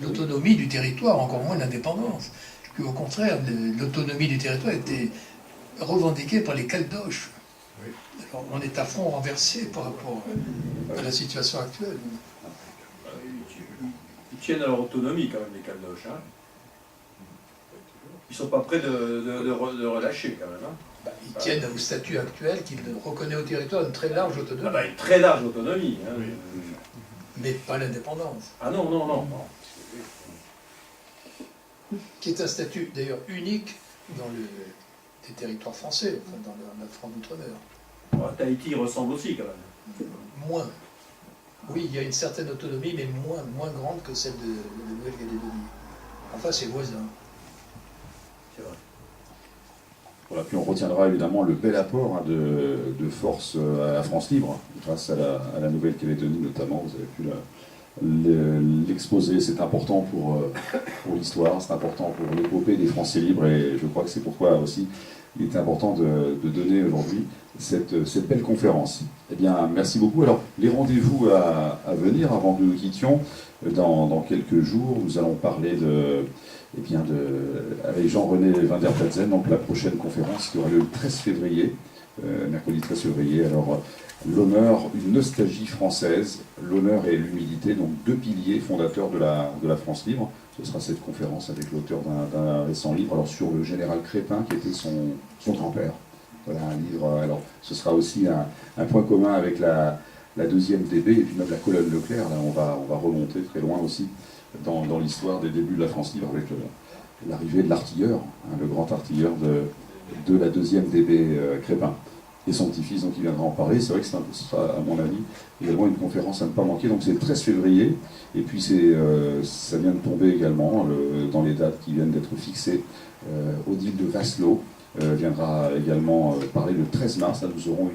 l'autonomie du territoire, encore moins l'indépendance. Qu'au contraire, l'autonomie du territoire était revendiquée par les Caldoches. Oui. Alors, on est à fond renversé par rapport à la situation actuelle. Ils tiennent à leur autonomie quand même, les Caldoches. Hein. Ils ne sont pas prêts de relâcher quand même. Hein. Ils tiennent au statut actuel qui reconnaît au territoire une très large autonomie. Une très large autonomie. Hein. Oui. Mais pas l'indépendance. Ah non. Qui est un statut d'ailleurs unique dans des territoires français, enfin, dans la France d'outre-mer. Tahiti ressemble aussi quand même. Moins. Oui, il y a une certaine autonomie, mais moins grande que celle de la Nouvelle-Calédonie. Enfin, c'est voisin. C'est vrai. Voilà, puis on retiendra évidemment le bel apport de force à la France libre, grâce à la Nouvelle-Calédonie notamment. Vous avez pu l'exposer, c'est important pour l'histoire, c'est important pour l'épopée des Français libres, et je crois que c'est pourquoi aussi il est important de donner aujourd'hui cette belle conférence. Eh bien, merci beaucoup. Alors, les rendez-vous à venir, avant que nous nous quittions, dans quelques jours, nous allons parler avec Jean-René Winderplatzen, donc la prochaine conférence qui aura lieu le 13 février, mercredi 13 février. Alors, l'honneur, une nostalgie française, l'honneur et l'humilité, donc deux piliers fondateurs de la France libre. Ce sera cette conférence avec l'auteur d'un récent livre, alors sur le général Crépin, qui était son grand-père. Voilà un livre. Alors, ce sera aussi un point commun avec la deuxième DB, et puis même la colonne Leclerc. Là, on va remonter très loin aussi dans l'histoire des débuts de la France libre, avec l'arrivée de l'artilleur, le grand artilleur de la deuxième DB Crépin. Et son petit-fils, donc il viendra en parler. C'est vrai que ce sera, à mon avis, également une conférence à ne pas manquer. Donc c'est le 13 février, et puis ça vient de tomber également dans les dates qui viennent d'être fixées, Odile de Vasselot, viendra également parler le 13 mars. Là, nous aurons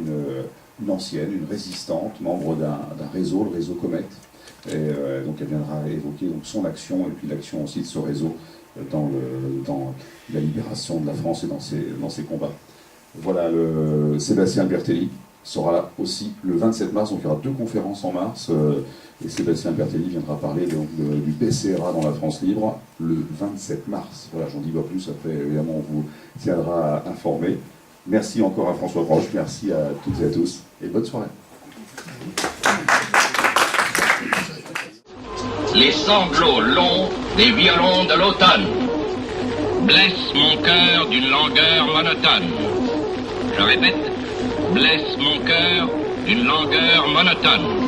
une ancienne, une résistante, membre d'un réseau, le réseau Comet. Et donc elle viendra évoquer donc, son action et puis l'action aussi de ce réseau dans la libération de la France et dans ses combats. Voilà, Sébastien Bertelli sera là aussi le 27 mars, donc il y aura 2 conférences en mars, et Sébastien Bertelli viendra parler donc, du BCRA dans la France libre le 27 mars. Voilà, j'en dis pas plus, après évidemment on vous tiendra informé. Merci encore à François Broche, merci à toutes et à tous, et bonne soirée. Les sanglots longs des violons de l'automne blessent mon cœur d'une langueur monotone. Je répète, blesse mon cœur d'une langueur monotone.